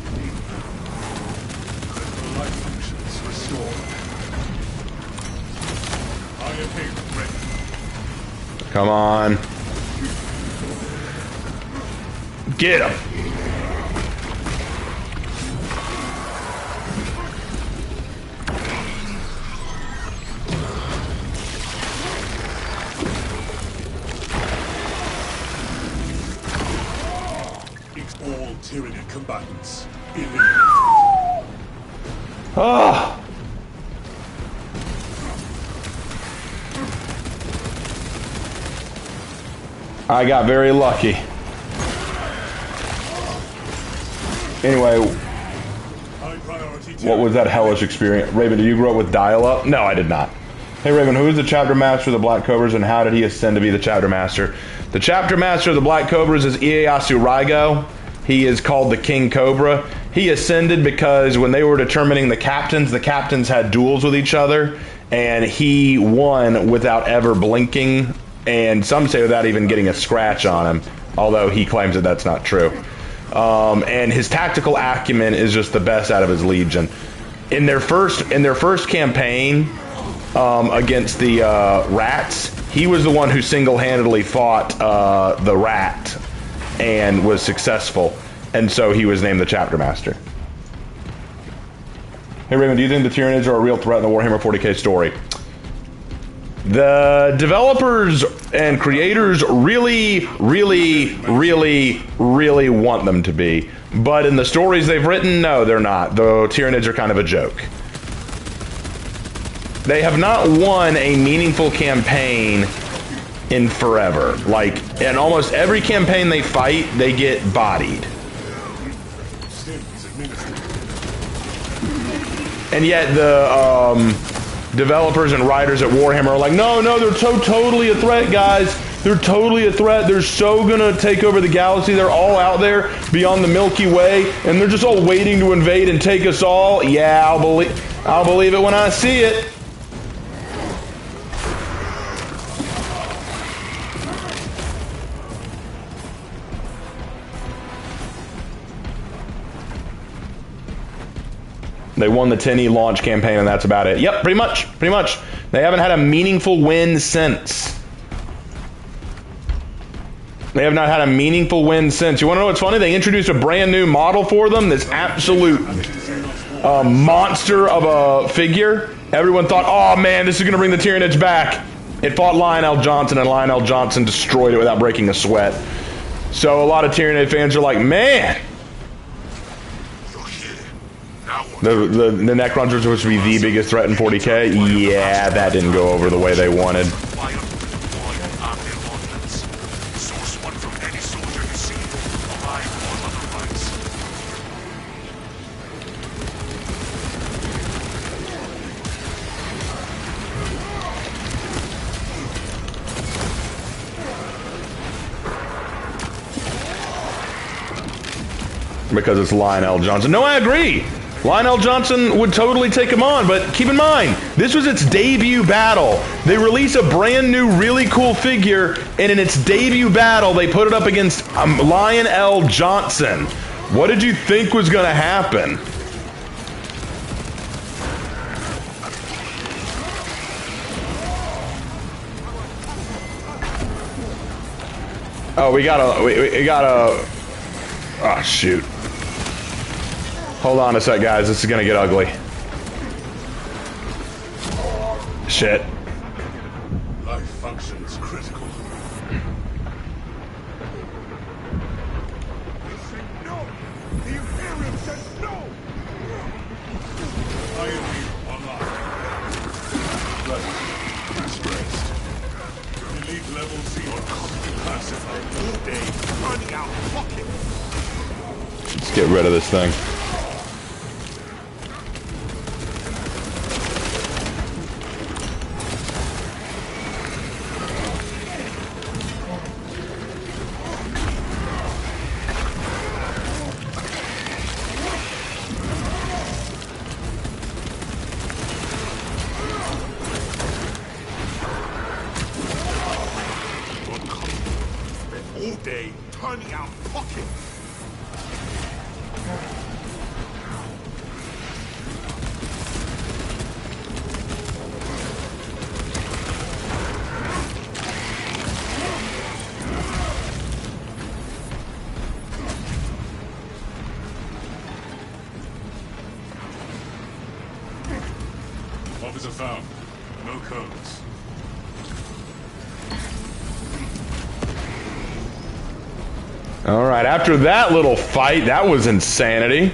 life functions restored. Iron Haven ready. Come on. Get him. All Tyranid combatants eliminated. Ah. I got very lucky. Anyway, High priority what was that hellish experience? Raven, did you grow up with dial-up? No, I did not. Hey Raven, who is the chapter master of the Black Cobras and how did he ascend to be the chapter master? The chapter master of the Black Cobras is Ieyasu Raigo. He is called the King Cobra. He ascended because when they were determining the captains had duels with each other, and he won without ever blinking, and some say without even getting a scratch on him, although he claims that that's not true. And his tactical acumen is just the best out of his legion. In their first campaign against the rats, he was the one who single-handedly fought the rat and was successful, and so he was named the chapter master. Hey Raymond, do you think the Tyranids are a real threat in the Warhammer 40k story? The developers and creators really want them to be, but in the stories they've written, no, they're not. The Tyranids are kind of a joke. They have not won a meaningful campaign in forever. Like, in almost every campaign they fight, they get bodied. And yet the developers and writers at Warhammer are like, no, they're totally a threat, guys. They're totally a threat. They're so gonna take over the galaxy. They're all out there beyond the Milky Way, and they're just all waiting to invade and take us all. Yeah, I'll believe it when I see it. They won the 10E launch campaign, and that's about it. Yep, pretty much. They haven't had a meaningful win since. They have not had a meaningful win since. You want to know what's funny? They introduced a brand new model for them, this absolute monster of a figure. Everyone thought, oh man, this is going to bring the Tyranids back. It fought Lionel Johnson, and Lionel Johnson destroyed it without breaking a sweat. So a lot of Tyranid fans are like, man, the Necrons are supposed to be the biggest threat in 40k? Yeah, that didn't go over the way they wanted. Because it's Lionel Johnson. No, I agree. Lionel Johnson would totally take him on, but keep in mind, this was its debut battle. They release a brand new, really cool figure, and in its debut battle, they put it up against Lionel Johnson. What did you think was going to happen? Oh, we gotta... Oh, shoot. Hold on a sec, guys. This is gonna get ugly. Shit. Life function is critical. They say no! The Imperium says no! Pioneer online. Right. Expressed. Elite level zero. Classified. All day, running out pocket! Let's get rid of this thing. All day, turning out pocket! Officer found. No codes. Alright, after that little fight, that was insanity.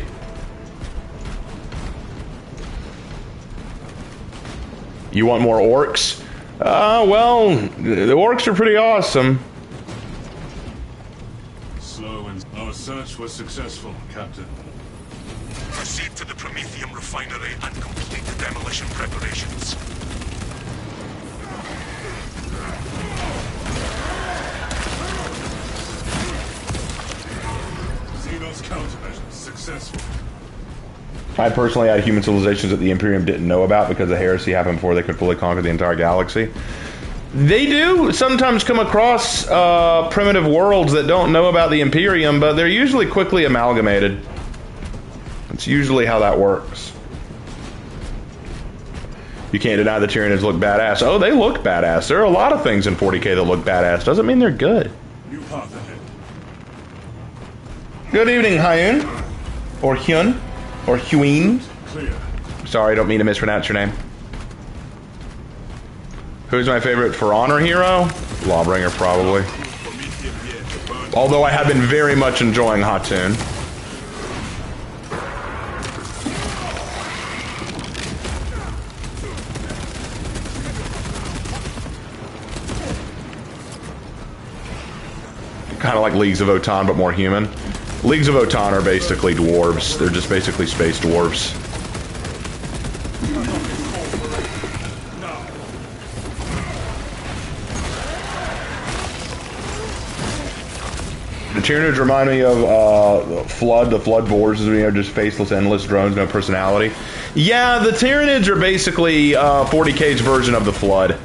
You want more orcs? Well, the orcs are pretty awesome. Slow and... Our search was successful, Captain. Proceed to the Prometheum refinery and complete the demolition preparations. Xenos countermeasures successful. I personally had human civilizations that the Imperium didn't know about because the heresy happened before they could fully conquer the entire galaxy. They do sometimes come across primitive worlds that don't know about the Imperium, but they're usually quickly amalgamated. It's usually how that works. You can't deny the Tyranids look badass. Oh, they look badass. There are a lot of things in 40K that look badass. Doesn't mean they're good. New path ahead. Good evening, Hyun. Or Hyun. Or Hueen. Clear. Sorry, I don't mean to mispronounce your name. Who's my favorite For Honor hero? Lawbringer, probably. Although I have been very much enjoying Hatun. Kind of like Leagues of Votann, but more human. Leagues of Votann are basically dwarves. They're just basically space dwarves. The Tyranids remind me of Flood. The Flood boars, just faceless, endless drones, no personality. Yeah, the Tyranids are basically 40K's version of the Flood.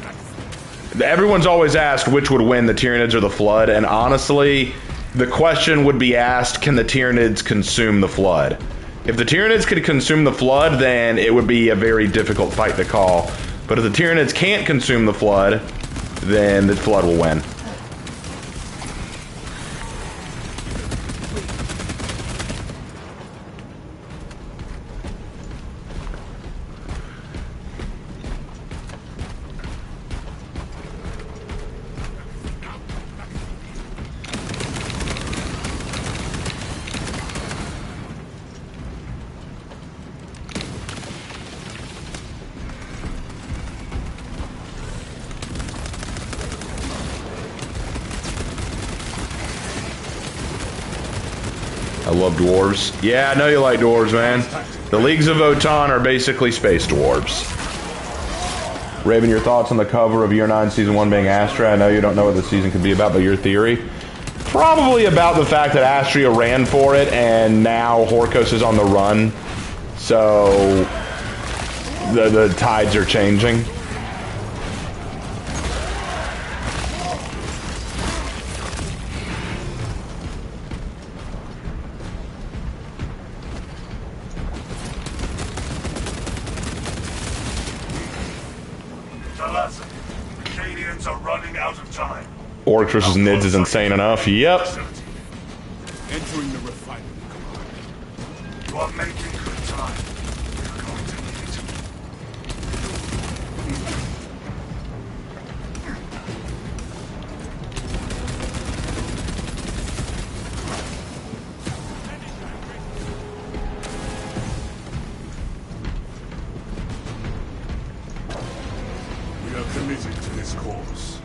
Everyone's always asked which would win, the Tyranids or the Flood, and honestly, the question would be asked, can the Tyranids consume the Flood? If the Tyranids could consume the Flood, then it would be a very difficult fight to call. But if the Tyranids can't consume the Flood, then the Flood will win. I love dwarves. Yeah, I know you like dwarves, man. The Leagues of Votann are basically space dwarves. Raven, your thoughts on the cover of Year 9 Season 1 being Astra? I know you don't know what the season could be about, but your theory? Probably about the fact that Astria ran for it, and now Horkos is on the run. So, the tides are changing. Talazza, the Cadians are running out of time. Orcs versus Nids is insane enough. Yep. Entering the refinery. You are making good time. You're going to need it. We are committed to this cause.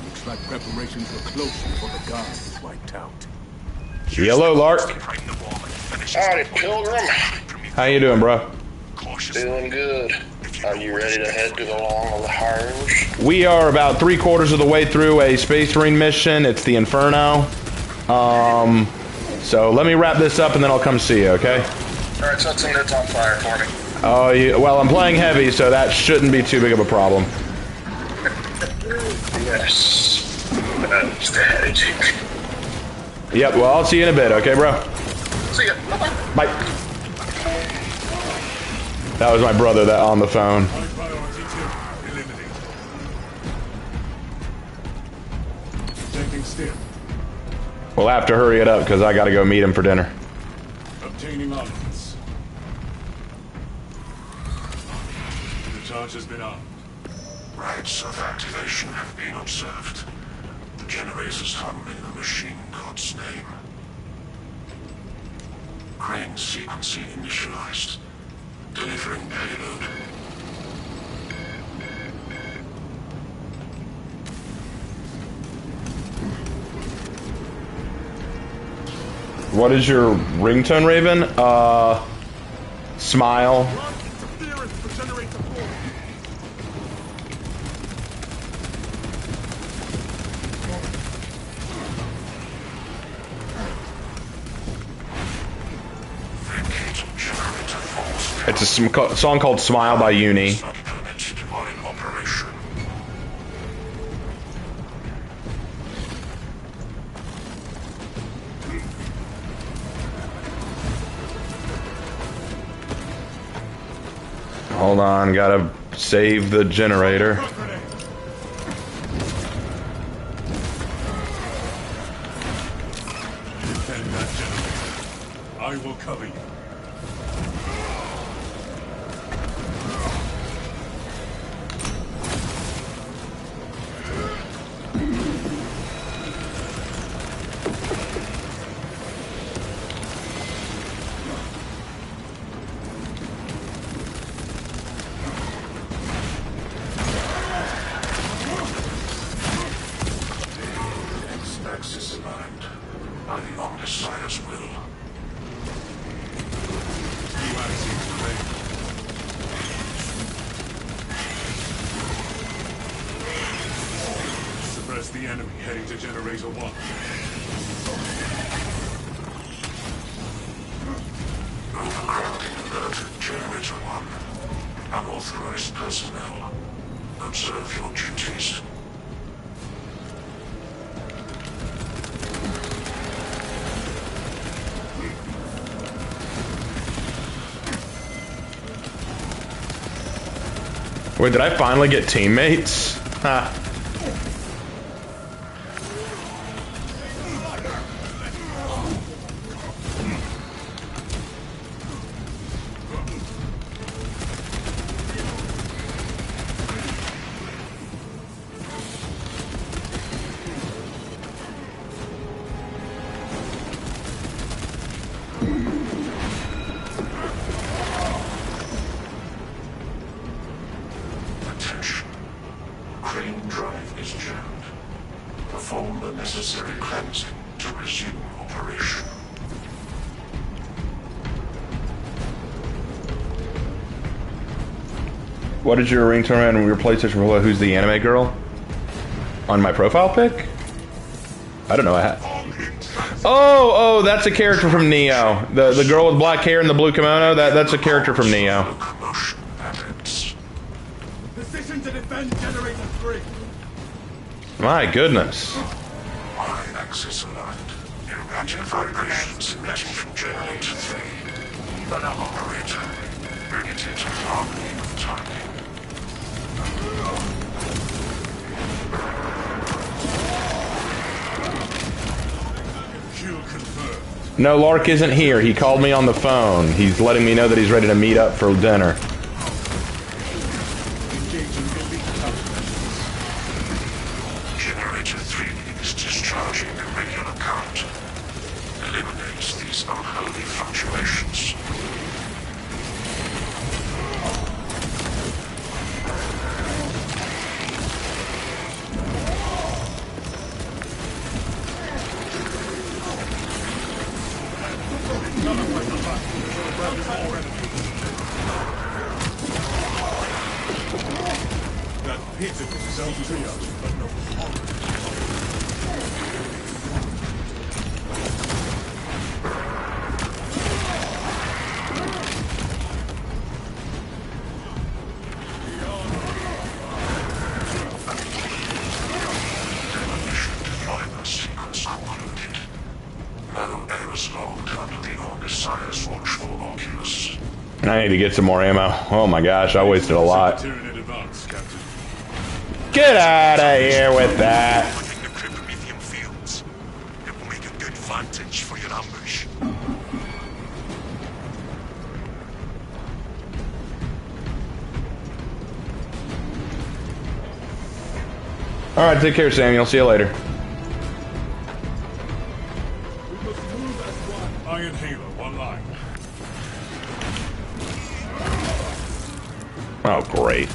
Looks like preparations were close before the guard was wiped out. Yellow Lark. Bring the wall and finish Howdy, Pilgrim. How you doing, bro? cautiously. Feeling good. Are you ready to head to the Long of the Hards? We are about 3/4 of the way through a Space Marine mission. It's the Inferno. So let me wrap this up and then I'll come see you, okay? Alright, set some nits on fire for me. Oh, well, I'm playing heavy, so that shouldn't be too big of a problem. Yes. That's the headache. Yep, well, I'll see you in a bit, okay, bro? See ya. Bye. That was my brother that on the phone. High priority 2. Eliminate. Taking still. We'll have to hurry it up because I got to go meet him for dinner. Obtaining armaments. The charge has been armed. Rites of activation have been observed. The generators hum in the machine god's name. Crane sequencing initialized. Delivering payload. What is your ringtone, Raven? Smile. Interference for generator 4. Vacate generator falls. It's a song called Smile by Uni. Not permitted while in operation. Hold on, gotta save the generator. Defend that generator. I will cover you. X-axis aligned by the Omnissiah's will. Ski magazines remain. Suppress the enemy heading to generator 1. Overcrowding alert, generator 1. Unauthorized personnel. Observe your duties. Wait, did I finally get teammates? Ha. Attention. Crane drive is jammed. Perform the necessary cleansing to resume operation. What is your ringtone on your PlayStation Roulette? Who's the anime girl? On my profile pic? I don't know. Oh, that's a character from Neo. The girl with black hair and the blue kimono. That's a character from Neo. Locomotion patterns. Position to defend generator 3. My goodness. Y-axis aligned. Erratic vibrations emitting from generator 3. Now, operator, bring it into harmony with timing. Kill confirmed. No, Lark isn't here. He called me on the phone. He's letting me know that he's ready to meet up for dinner. Generator 3 is discharging a regular current. Eliminates these unholy fluctuations. That pitiful self-triage, but no horror. Demolition deployment sequence concluded. No errors logged under the Orgasire's watchful oculus. I need to get some more ammo. Oh my gosh, I wasted a lot. Secretary in advance, Captain. Get out of here with that. Within the Cryptomethium fields, it will make a good vantage for your ambush. Alright, take care, Samuel. See you later. Iron Halo, one line. Oh, great.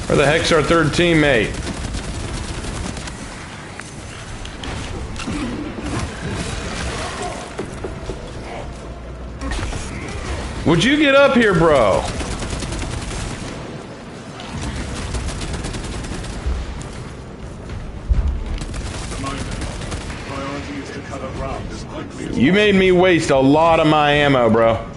Where the heck's our third teammate? Would you get up here, bro? Priority is to cut up rounds as quickly as You made me waste a lot of my ammo, bro.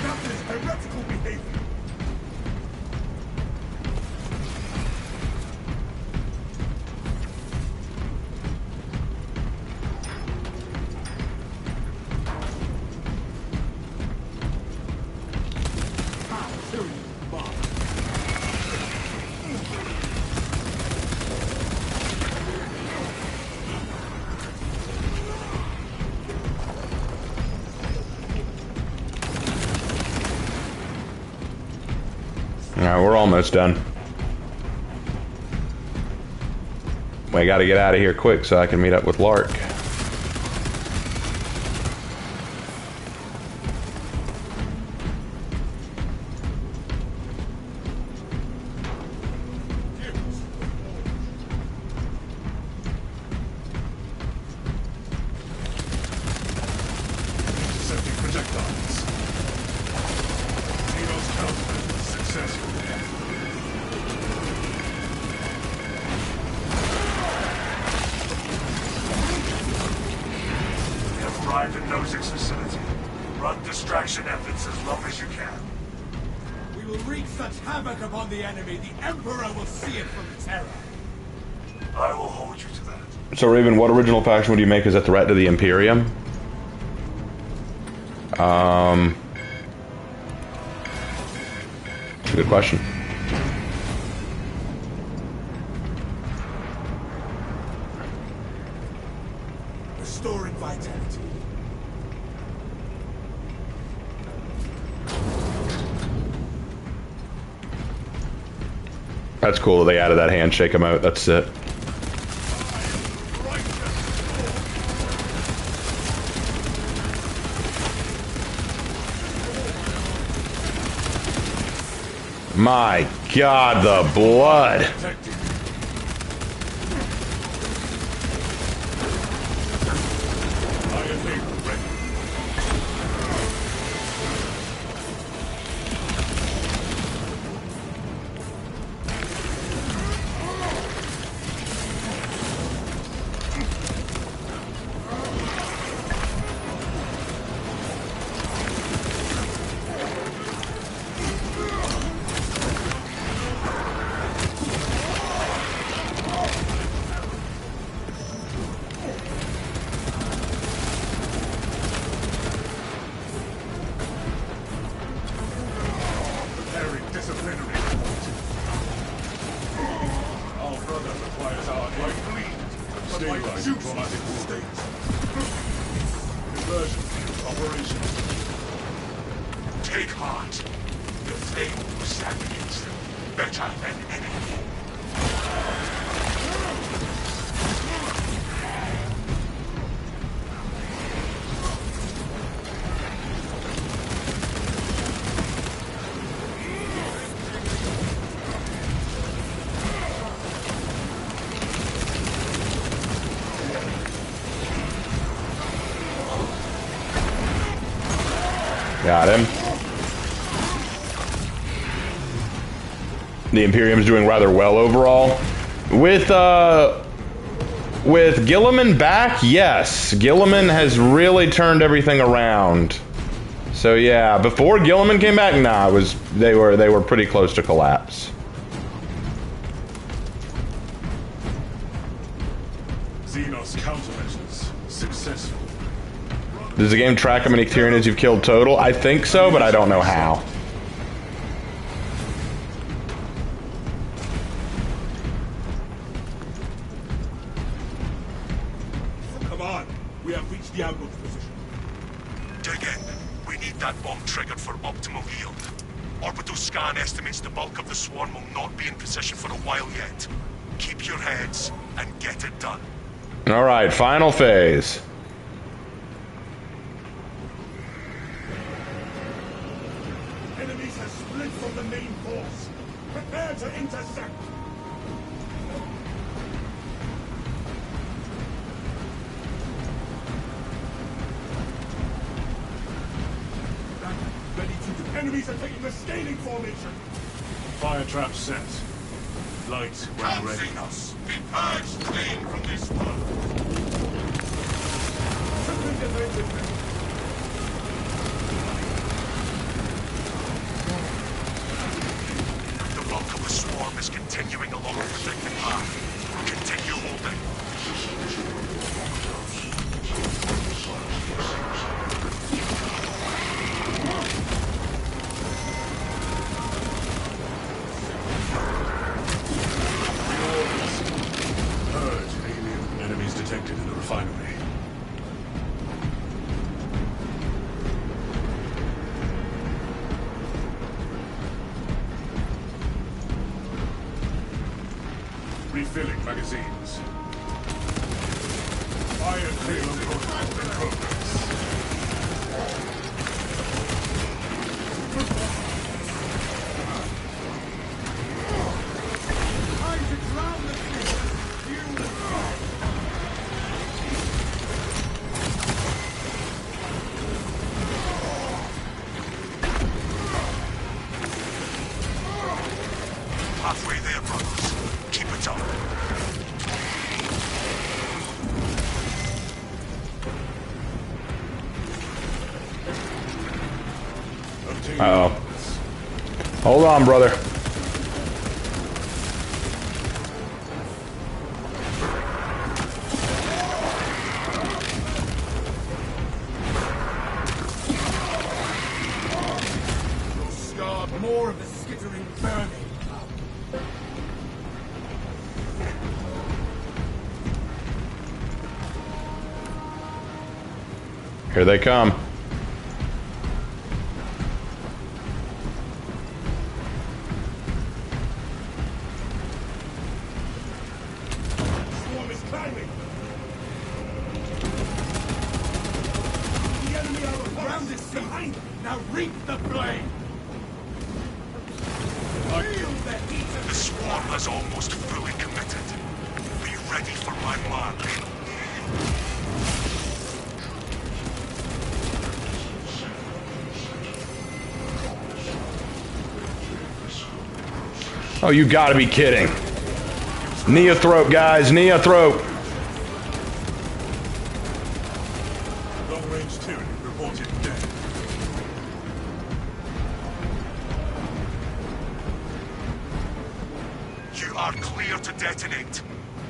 That is heretical behavior. Alright, we're almost done. We gotta get out of here quick so I can meet up with Lark. intercepting projectiles. Xenos countermeasures successful. We have arrived at Nozick's facility. Run distraction efforts as long as you can. We will wreak such havoc upon the enemy, the Emperor will see it from terror. I will hold you to that. So, Raven, what original faction would you make as a threat to the Imperium? Good question. Restoring vitality. That's cool that they added that handshake emote. That's it. My God, the blood. Iron Halo ready. Stabilize the traumatic state. Conversion operations. Take heart. The flame will stand against them better than anything. Got him. The Imperium's doing rather well overall. With Guilliman back, yes. Guilliman has really turned everything around. So yeah, before Guilliman came back, nah, they were pretty close to collapse. Xenos countermeasures successful. Does the game track how many Tyranids you've killed total? I think so, but I don't know how. Come on, we have reached the ambush position. Dig in. We need that bomb triggered for optimal yield. Orbital scan estimates the bulk of the swarm will not be in position for a while yet. Keep your heads and get it done. All right, final phase. Enemies have split from the main force. Prepare to intercept. Ready to... Enemies are taking the scaling formation. Fire trap set. Light when ready. Xenos, be purged clean from this world. The bulk of the swarm is continuing along a protected path. Continue holding. Purge alien enemies detected in the refinery. Refilling magazines. Iron payload protocol in progress. Time to drown the thing. You will fall. Halfway there, brothers. Keep it up. Uh-oh. Hold on, brother. Scarred more of the skittering burning. Here they come. Swarm is climbing. The enemy are around this behind. Now reap the flame. Feel the heat of The swarm is almost fully committed. Be ready for my mark. Oh, you gotta be kidding. Neothrope, guys, Neothrope. Long-range Tyranid reported dead. You are clear to detonate.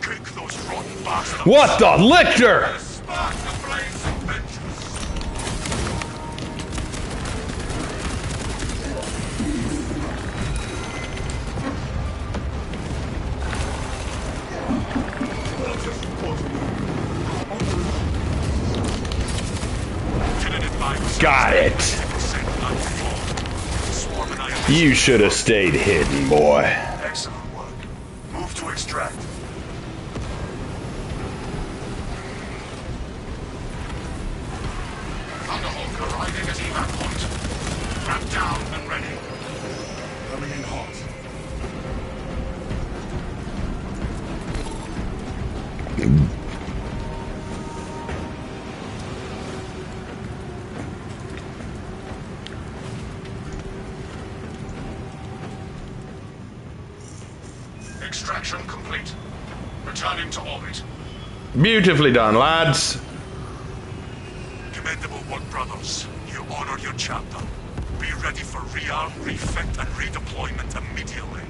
Cook those rotten bastards. What the lictor? Spark the flames of vengeance. Just reporting. Got it. You should have stayed hidden, boy. Excellent work. Move to extract. Thunderhawk arriving at evac point. Wrap down and ready. Coming in hot. Extraction complete. Returning to orbit. Beautifully done, lads. Commendable work, brothers. You honored your chapter. Be ready for rearm, refit, and redeployment immediately.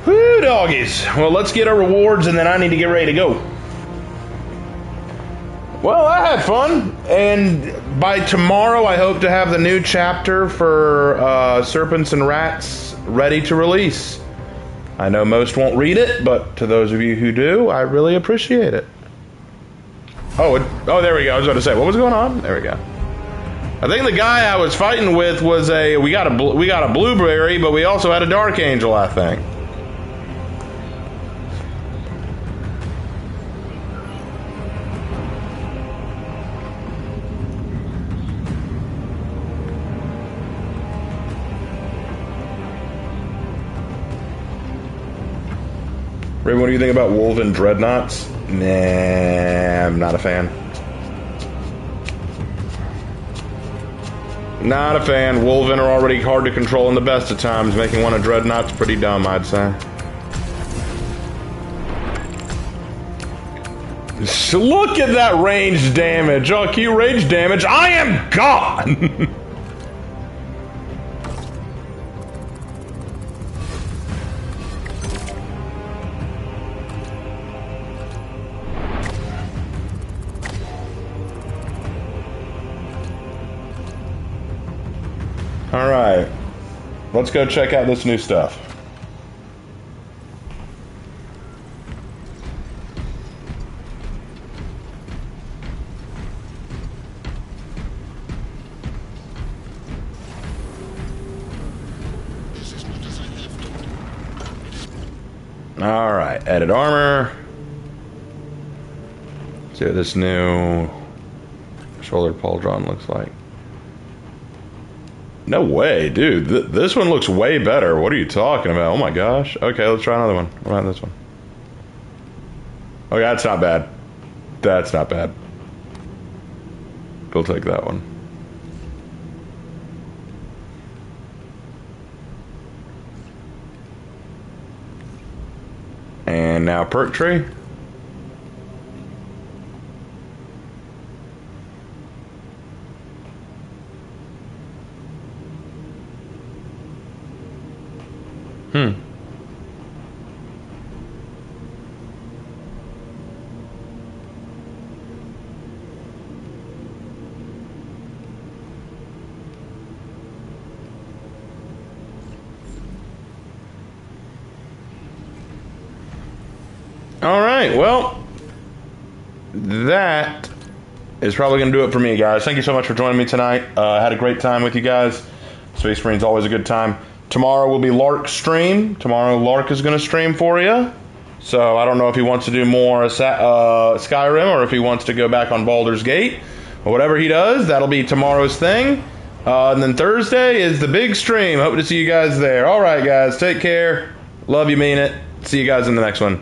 Whoo, doggies. Well, let's get our rewards, and then I need to get ready to go. Well, I had fun, and by tomorrow I hope to have the new chapter for Serpents and Rats ready to release. I know most won't read it, but to those of you who do, I really appreciate it. Oh, there we go. I was about to say, what was going on? There we go. I think the guy I was fighting with was we got a blueberry, but we also had a dark angel, I think. Ray, what do you think about Wolven Dreadnoughts? Nah, I'm not a fan. Not a fan. Wolven are already hard to control in the best of times. Making one of Dreadnought's pretty dumb, I'd say. Look at that range damage. Oh, Q range damage. I am gone! Alright, let's go check out this new stuff. Alright, edit armor. See what this new shoulder pauldron looks like. No way, dude. This one looks way better. What are you talking about? Oh my gosh. Okay, let's try another one. What about this one? Okay, that's not bad. That's not bad. We'll take that one. And now perk tree. Alright, well, that is probably going to do it for me, guys. Thank you so much for joining me tonight. I had a great time with you guys. Space Marine's always a good time. Tomorrow will be Lark's stream. Tomorrow Lark is going to stream for you. So I don't know if he wants to do more Skyrim or if he wants to go back on Baldur's Gate. But whatever he does, that'll be tomorrow's thing. And then Thursday is the big stream. Hope to see you guys there. Alright, guys. Take care. Love you, mean it. See you guys in the next one.